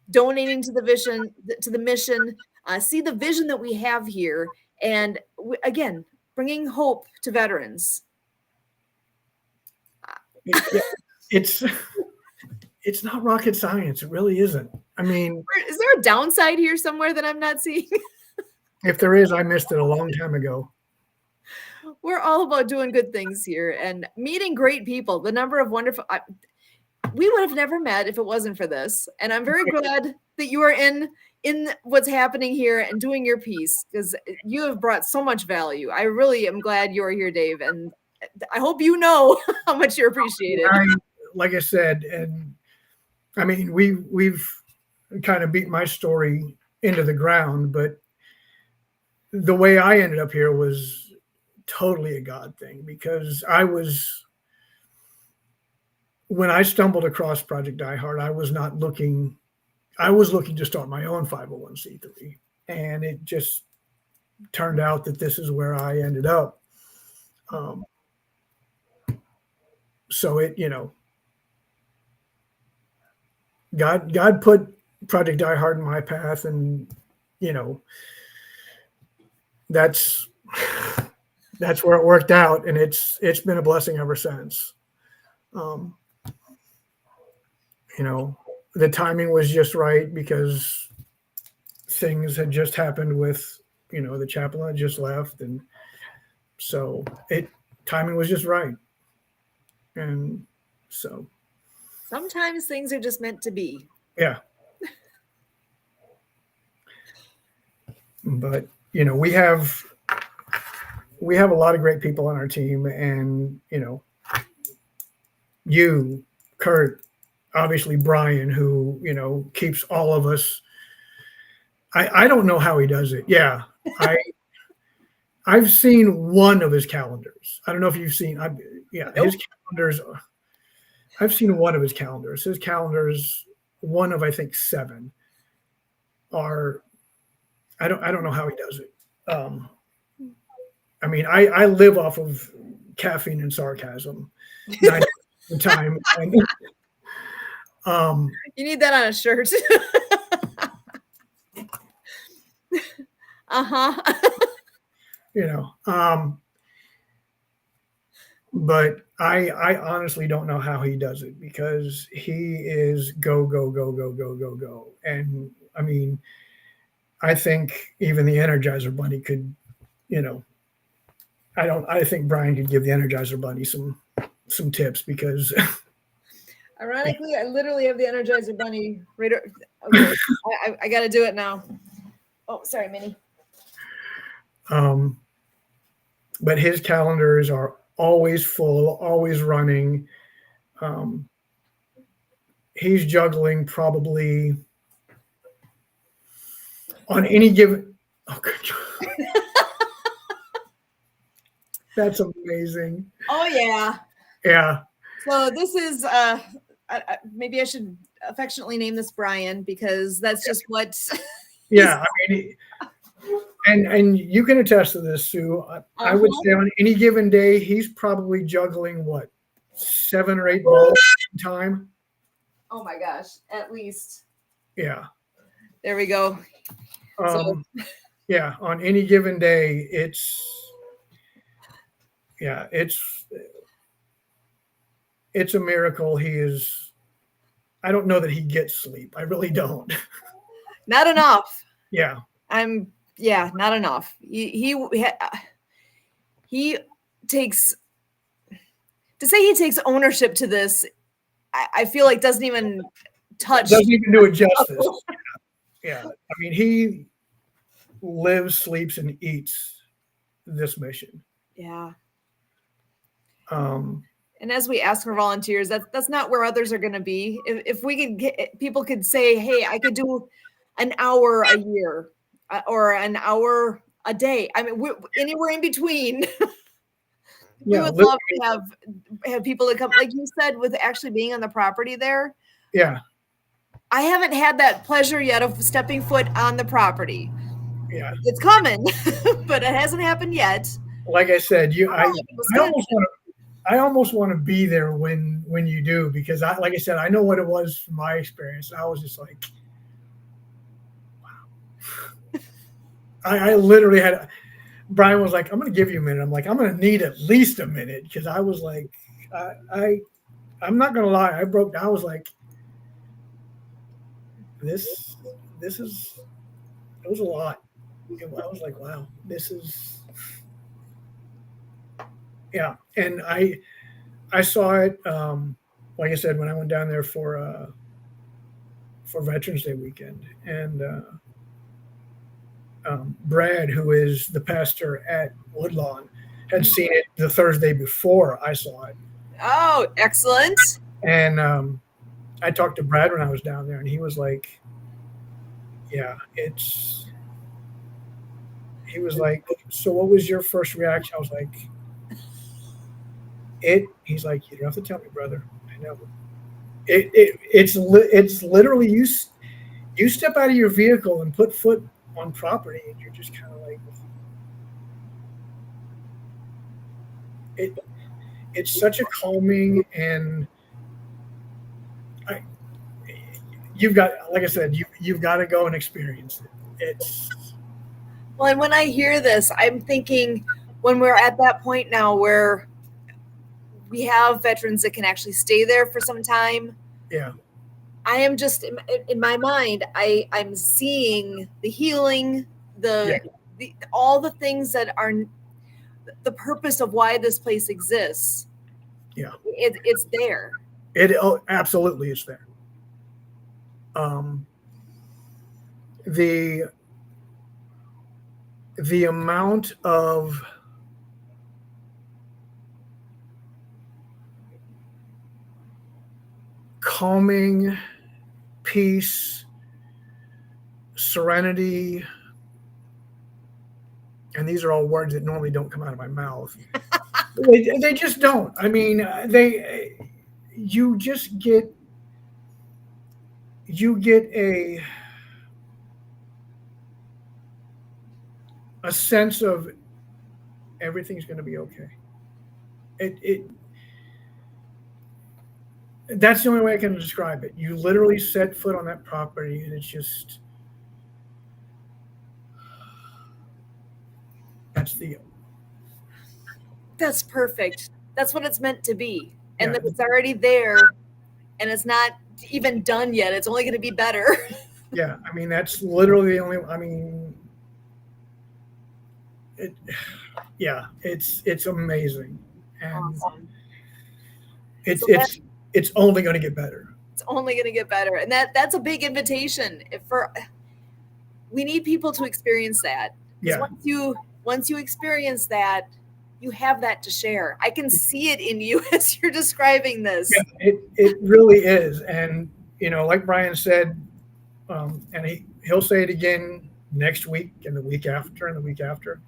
donating to the mission, see the vision that we have here, and again, bringing hope to veterans. It's not rocket science. It really isn't. I mean, is there a downside here somewhere that I'm not seeing? If there is, I missed it a long time ago. We're all about doing good things here and meeting great people. The number of wonderful, we would have never met if it wasn't for this. And I'm very glad that you are in what's happening here and doing your piece, because you have brought so much value. I really am glad you're here, Dave. And I hope you know how much you're appreciated. Like I said, and I mean, we've kind of beat my story into the ground, but the way I ended up here was totally a God thing, because when I stumbled across Project Die Hard, I was looking to start my own 501c3. And it just turned out that this is where I ended up. So it, God put Project Die Hard in my path, and that's where it worked out, and it's been a blessing ever since. The timing was just right, because things had just happened with the chaplain had just left, and so timing was just right. And so sometimes things are just meant to be. Yeah. But we have a lot of great people on our team, and you, Kurt, obviously Brian, who keeps all of us. I don't know how he does it. Yeah, I've seen one of his calendars. I don't know if you've seen. His calendars. I've seen one of his calendars. His calendars, one of I think 7, are. I don't know how he does it. I mean, I live off of caffeine and sarcasm 90% of the time. And, You need that on a shirt. Uh-huh. you know, but I honestly don't know how he does it because he is go, go, go, go, go, go, go. And I mean, I think even the Energizer Bunny could, you know, I think Brian could give the Energizer Bunny some tips because Ironically, I literally have the Energizer Bunny right. Okay, I got to do it now. Oh, sorry, Minnie. um, but his calendars are always full, always running. Um, he's juggling probably on any given. Oh, good. That's amazing. Oh yeah. Yeah, So this is maybe I should affectionately name this Brian because that's just what. yeah. I mean, and you can attest to this, Sue. I would say on any given day, he's probably juggling what 7 or 8 balls at a time. Oh my gosh, at least. Yeah. There we go. Yeah, on any given day, yeah, it's a miracle. He is. I don't know that he gets sleep. I really don't. Not enough. Yeah. Not enough. He takes to say he takes ownership to this. I feel like doesn't even doesn't even do it justice. Yeah. I mean, he lives, sleeps, and eats this mission. Yeah. And as we ask for volunteers, that's not where others are going to be. If we could get people could say, "Hey, I could do an hour a year or an hour a day." I mean, anywhere in between. We would love to have people that come, like you said, with actually being on the property there. Yeah. I haven't had that pleasure yet of stepping foot on the property. Yeah. It's coming, but it hasn't happened yet. Like I said, I almost want to be there when you do because like I said, I know what it was from my experience. I was just like, wow. I literally had. Brian was like, "I'm going to give you a minute." I'm like, "I'm going to need at least a minute," because I was like, I'm not going to lie. I broke down. I was like, this is, it was a lot. I was like, wow, this is, yeah. And I saw it, like I said, when I went down there for Veterans Day weekend, and Brad, who is the pastor at Woodlawn, had seen it the Thursday before I saw it. Oh, excellent. And I talked to Brad when I was down there, and he was like, yeah, he was like, so what was your first reaction? I was like, he's like, you don't have to tell me, brother. I know. It's literally you step out of your vehicle and put foot on property, and you're just kind of like, it's such a calming, and you've got, like I said, you've got to go and experience it. Well, and when I hear this, I'm thinking when we're at that point now where we have veterans that can actually stay there for some time. Yeah. I am just in my mind, I'm seeing the healing, all the things that are the purpose of why this place exists. Yeah. It's there. Absolutely is there. The amount of calming, peace, serenity, and these are all words that normally don't come out of my mouth. They just don't. I mean, you just get a sense of everything's going to be okay. it that's the only way I can describe it. You literally set foot on that property, and it's just that's the That's perfect. That's what it's meant to be. And yeah that it's already there and it's not even done yet. It's only going to be better. yeah. I mean, that's literally the only. I mean, it yeah. It's amazing, and Awesome. it's So it's it's only going to get better. it's only going to get better. And that's a big invitation for we need people to experience that. Because Yeah, once you experience that, you have that to share. I can see it in you as you're describing yeah. this. It really is, and like Brian said, and he'll say it again next week and the week after and the week after.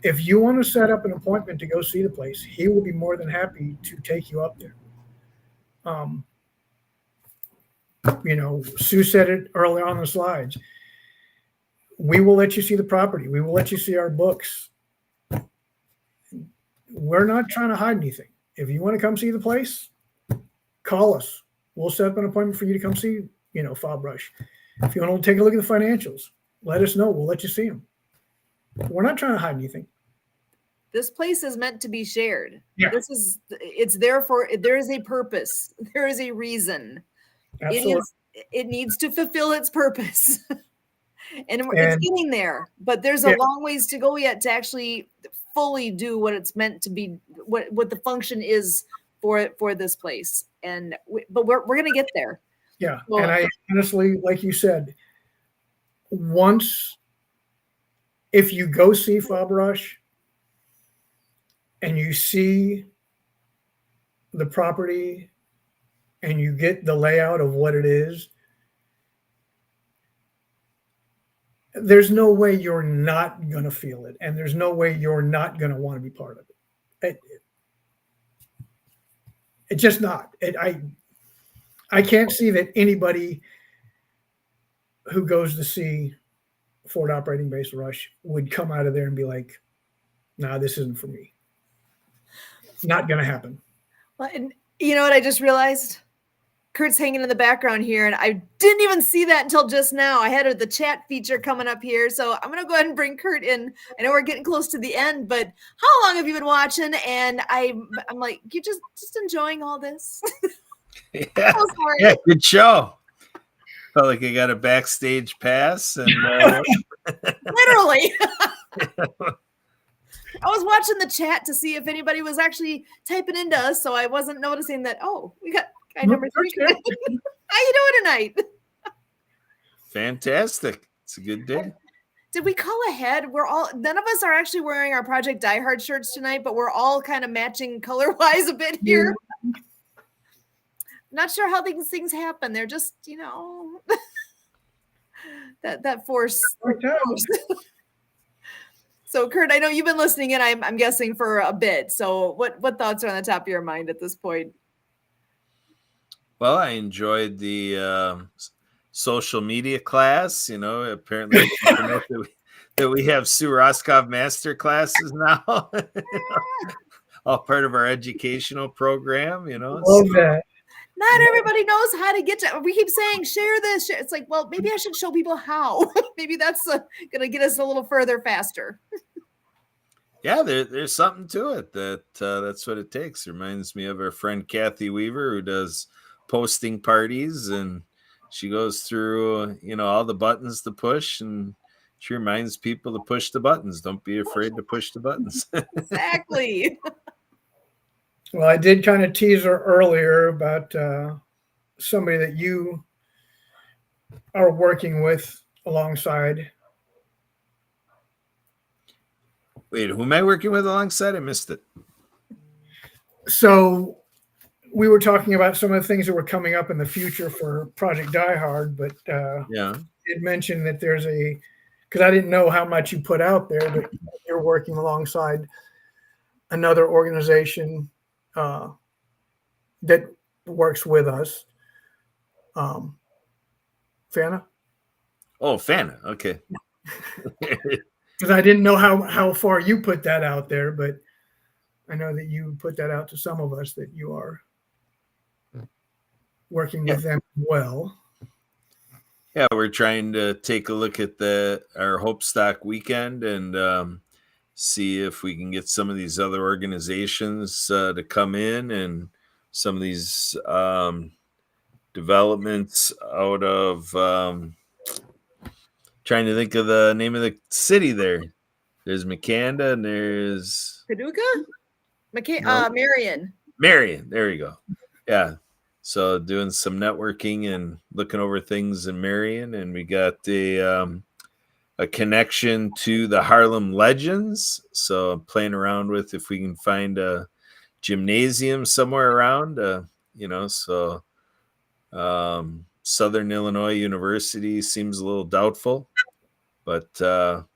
If you want to set up an appointment to go see the place, he will be more than happy to take you up there. Um, Sue said it earlier on the slides. We will let you see the property. We will let you see our books. We're not trying to hide anything. If you want to come see the place, call us. We'll set up an appointment for you to come see, Fob Rush. If you want to take a look at the financials, let us know. We'll let you see them. We're not trying to hide anything. This place is meant to be shared. Yeah. It's there there is a purpose. There is a reason. Absolutely. It needs to fulfill its purpose. And it's getting there, but there's a long ways to go yet to actually fully do what it's meant to be, what the function is for this place. But we're going to get there. Yeah. Well, and I honestly, like you said, if you go see Fob Rush and you see the property and you get the layout of what it is, there's no way you're not going to feel it. And there's no way you're not going to want to be part of it. It's just not. I can't see that anybody who goes to see Forward Operating Base Rush would come out of there and be like, nah, this isn't for me. Not going to happen. Well, and you know what I just realized? Kurt's hanging in the background here, and I didn't even see that until just now. I had the chat feature coming up here, so I'm going to go ahead and bring Kurt in. I know we're getting close to the end, but how long have you been watching? And I'm like, you just enjoying all this? Yeah, yeah, good show. Felt like I got a backstage pass, and literally. I was watching the chat to see if anybody was actually typing into us, so I wasn't noticing that. Oh, we got guy number 3. How you doing tonight? Fantastic. It's a good day. Did we call ahead? None of us are actually wearing our Project Die Hard shirts tonight, but we're all kind of matching color-wise a bit here. Yeah. Not sure how these things happen. They're just, that force. So, Kurt, I know you've been listening in, I'm guessing, for a bit. So what thoughts are on the top of your mind at this point? Well, I enjoyed the social media class. Apparently that we have Sue Roscoff master classes now. All part of our educational program, Love that. Not everybody knows how to get to. We keep saying share this. It's like, well, maybe I should show people how. Maybe that's going to get us a little further faster. Yeah, there's something to it. That's what it takes. Reminds me of our friend Kathy Weaver, who does posting parties, and she goes through all the buttons to push, and she reminds people to push the buttons. Don't be afraid to push the buttons. Exactly. Well, I did kind of tease her earlier about somebody that you are working with alongside. Wait, who am I working with alongside? I missed it. So we were talking about some of the things that were coming up in the future for Project Die Hard, but yeah, did mention that there's because I didn't know how much you put out there, but you're working alongside another organization that works with us. Fana? Oh, Fana. Okay. Because I didn't know how far you put that out there, but I know that you put that out to some of us that you are working Yeah. with them well. Yeah, we're trying to take a look at our Hope Stock weekend and see if we can get some of these other organizations to come in, and some of these developments out of trying to think of the name of the city there. There's Makanda and there's Paducah? No. Marion. Marion. There you go. Yeah. So doing some networking and looking over things in Marion, and we got a connection to the Harlem Legends. So I'm playing around with if we can find a gymnasium somewhere around. So Southern Illinois University seems a little doubtful, but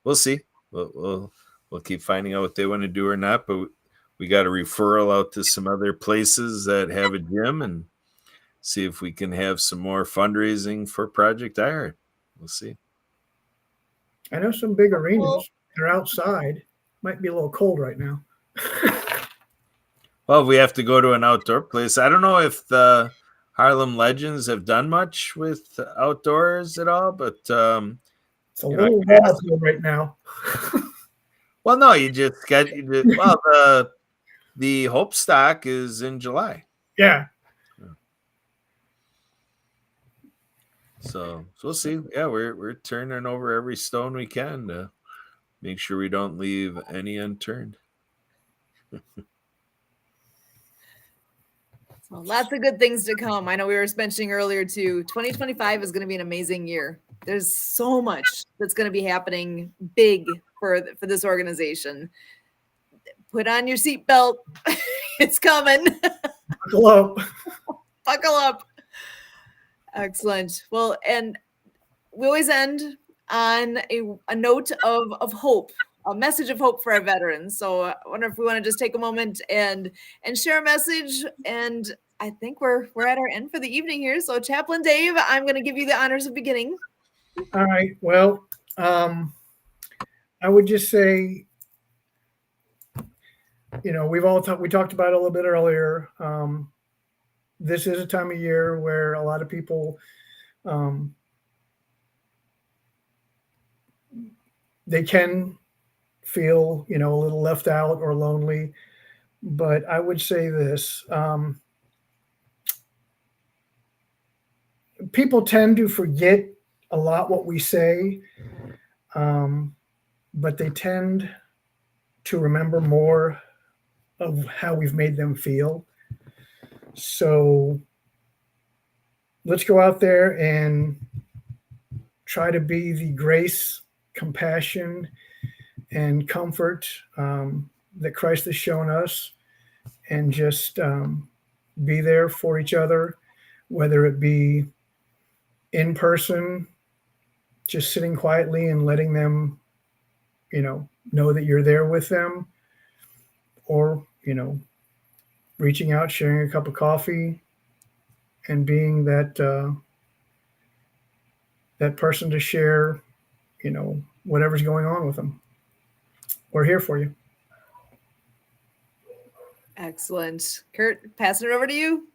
we'll see. We'll keep finding out what they want to do or not. But we got a referral out to some other places that have a gym, and see if we can have some more fundraising for Project Iron. We'll see. I know some big arenas. They're outside. Might be a little cold right now. Well, we have to go to an outdoor place. I don't know if the Harlem Legends have done much with outdoors at all, but It's a little volatile right now. well, no, the Hope Stock is in July. Yeah. So we'll see. Yeah, we're turning over every stone we can to make sure we don't leave any unturned. So lots of good things to come. I know we were mentioning earlier too. 2025 is going to be an amazing year. There's so much that's going to be happening big for this organization. Put on your seatbelt. It's coming. Buckle up. Buckle up. Excellent. Well, and we always end on a note of hope, a message of hope for our veterans. So I wonder if we want to just take a moment and share a message. And I think we're at our end for the evening here. So Chaplain Dave, I'm going to give you the honors of beginning. All right. Well, I would just say, we talked about it a little bit earlier. This is a time of year where a lot of people, they can feel, a little left out or lonely. But I would say this, people tend to forget a lot what we say, but they tend to remember more of how we've made them feel. So let's go out there and try to be the grace, compassion, and comfort that Christ has shown us, and just be there for each other, whether it be in person, just sitting quietly and letting them, know that you're there with them, or, reaching out, sharing a cup of coffee, and being that that person to share, whatever's going on with them. We're here for you. Excellent. Kurt, passing it over to you.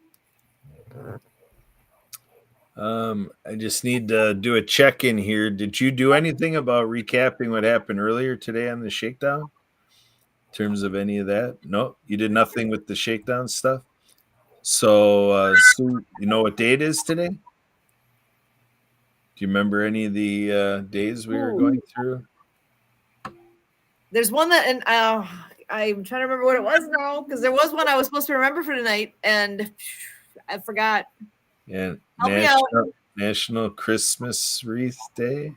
I just need to do a check-in here. Did you do anything about recapping what happened earlier today on the shakedown? In terms of any of that? No, you did nothing with the shakedown stuff? So, Sue, you know what day it is today? Do you remember any of the days we were going through? There's one that, and I'm trying to remember what it was now, because there was one I was supposed to remember for tonight, and I forgot. Yeah, Help National Christmas Wreath Day.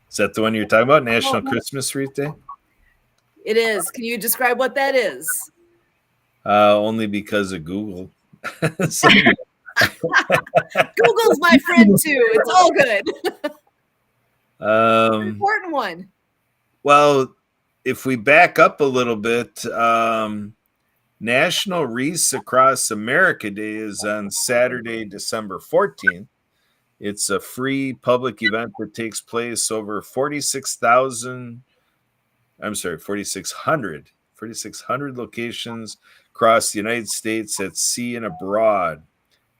Is that the one you're talking about? National Christmas Wreath Day? It is. Can you describe what that is? Only because of Google. Google's my friend too. It's all good. Important one. Well, if we back up a little bit, National Wreaths Across America Day is on Saturday, December 14th. It's a free public event that takes place over 4,600 4,600 locations across the United States at sea and abroad.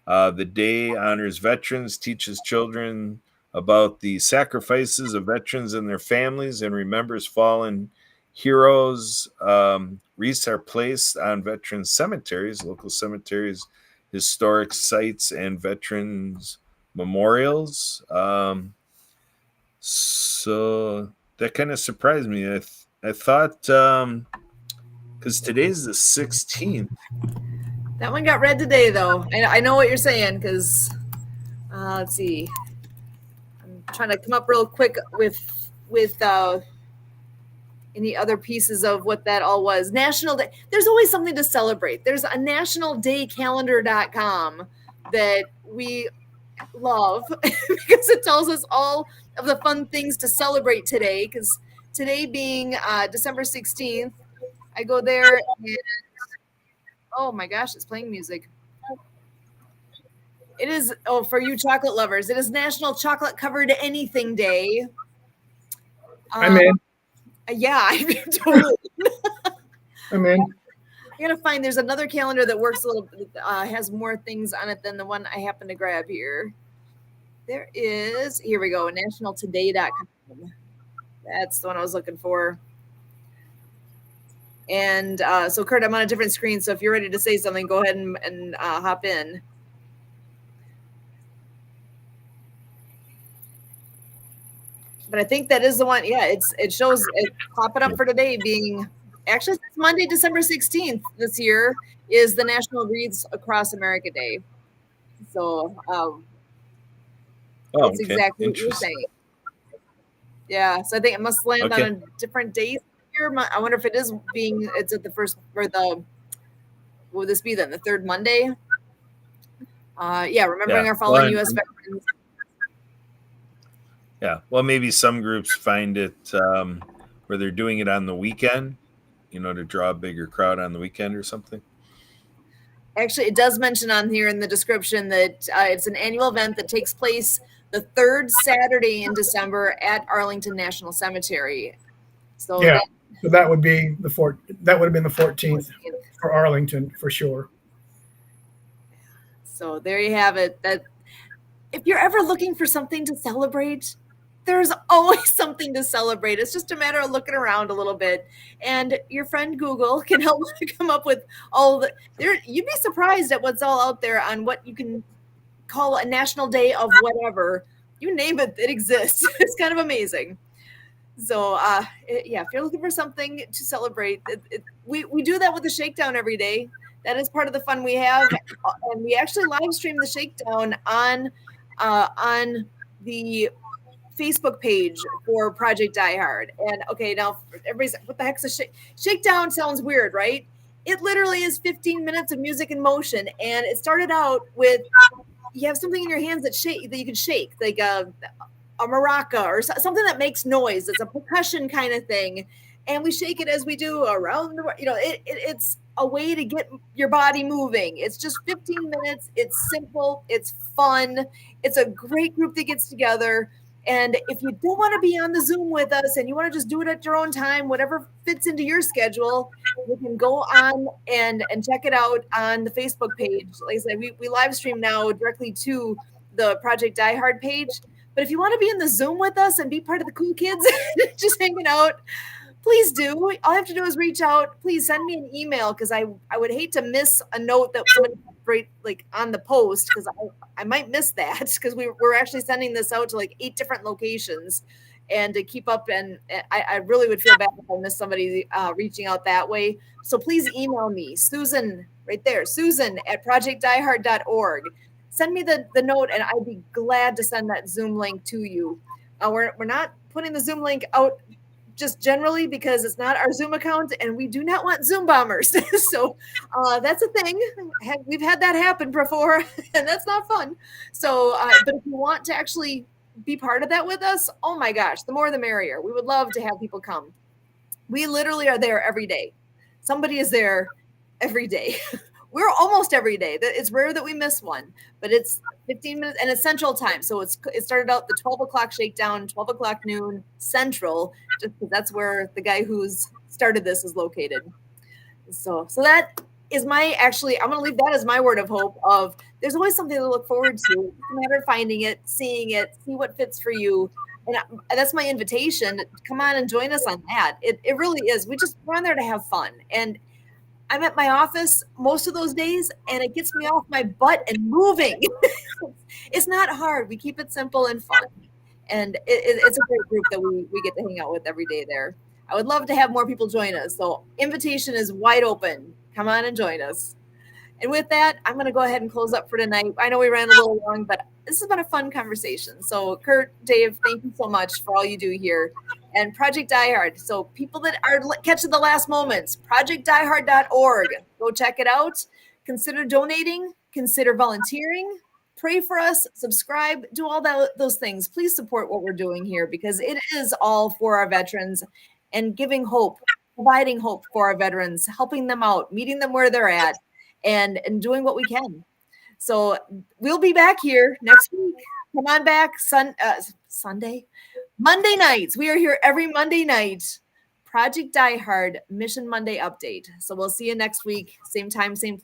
The day honors veterans, teaches children about the sacrifices of veterans and their families, and remembers fallen heroes. Wreaths are placed on veterans' cemeteries, local cemeteries, historic sites, and veterans' memorials. So that kind of surprised me. I thought because today's the 16th. That one got read today, though. I know what you're saying because let's see. I'm trying to come up real quick with any other pieces of what that all was. National Day. There's always something to celebrate. There's a nationaldaycalendar.com that we love because it tells us all of the fun things to celebrate today. Because today being December 16th, I go there and oh my gosh, it's playing music. It is, for you chocolate lovers, it is National Chocolate Covered Anything Day. I'm in. Yeah, I'm totally. I'm in. I gotta find. There's another calendar that works a little, has more things on it than the one I happen to grab here. There is. Here we go. NationalToday.com. That's the one I was looking for. And so, Kurt, I'm on a different screen. So if you're ready to say something, go ahead and hop in. But I think that is the one. Yeah, it shows it popping up for today being actually it's Monday, December 16th this year is the National Wreaths Across America Day. So it's exactly what you're saying. Yeah, so I think it must land on a different day here. I wonder if it's at the first or would this be then the third Monday? Remembering our fallen U.S. veterans. Yeah, well, maybe some groups find it where they're doing it on the weekend, to draw a bigger crowd on the weekend or something. Actually, it does mention on here in the description that it's an annual event that takes place the third Saturday in December at Arlington National Cemetery. So yeah, so that would be that would have been the 14th for Arlington for sure. So there you have it. That if you're ever looking for something to celebrate, there's always something to celebrate. It's just a matter of looking around a little bit, and your friend Google can help you come up with all the. You'd be surprised at what's all out there on what you can call a national day of whatever. You name it, it exists. It's kind of amazing. So, if you're looking for something to celebrate, we do that with the shakedown every day. That is part of the fun we have, and we actually live stream the shakedown on the Facebook page for Project Die Hard. And okay, now everybody's what the heck's a shakedown? Sounds weird, right? It literally is 15 minutes of music in motion, and it started out with you have something in your hands that you can shake, like a maraca or something that makes noise. It's a percussion kind of thing, and we shake it as we do around the. It's a way to get your body moving. It's just 15 minutes. It's simple. It's fun. It's a great group that gets together. And if you don't want to be on the Zoom with us and you want to just do it at your own time, whatever fits into your schedule, you can go on and check it out on the Facebook page. Like I said, we live stream now directly to the Project Die Hard page. But if you want to be in the Zoom with us and be part of the cool kids, just hanging out, please do. All I have to do is reach out. Please send me an email because I would hate to miss a note that somebody right like on the post because I might miss that because we're actually sending this out to like 8 different locations and to keep up. And I really would feel bad if I missed somebody reaching out that way. So please email me, Susan, right there, Susan@projectdiehard.org. Send me the note and I'd be glad to send that Zoom link to you. We're not putting the Zoom link out just generally because it's not our Zoom account and we do not want Zoom bombers. So that's a thing. We've had that happen before and that's not fun. So, but if you want to actually be part of that with us, oh my gosh, the more the merrier. We would love to have people come. We literally are there every day. Somebody is there every day. We're almost every day. It's rare that we miss one, but it's 15 minutes and it's Central Time. So it started out the 12 o'clock shakedown, 12 o'clock noon Central, just because that's where the guy who's started this is located. So that is I'm going to leave that as my word of hope of there's always something to look forward to. It's a matter of finding it, seeing it, see what fits for you. And that's my invitation. Come on and join us on that. It really is. We're on there to have fun. And I'm at my office most of those days, and it gets me off my butt and moving. It's not hard. We keep it simple and fun. And it's a great group that we get to hang out with every day there. I would love to have more people join us. So invitation is wide open. Come on and join us. And with that, I'm going to go ahead and close up for tonight. I know we ran a little long, but this has been a fun conversation. So Kurt, Dave, thank you so much for all you do here. And Project Diehard. So people that are catching the last moments, projectdiehard.org. Go check it out. Consider donating. Consider volunteering. Pray for us. Subscribe. Do all those things. Please support what we're doing here because it is all for our veterans and giving hope, providing hope for our veterans, helping them out, meeting them where they're at, and doing what we can. So we'll be back here next week. Come on back Monday nights. We are here every Monday night. Project Die Hard Mission Monday update. So we'll see you next week. Same time, same place.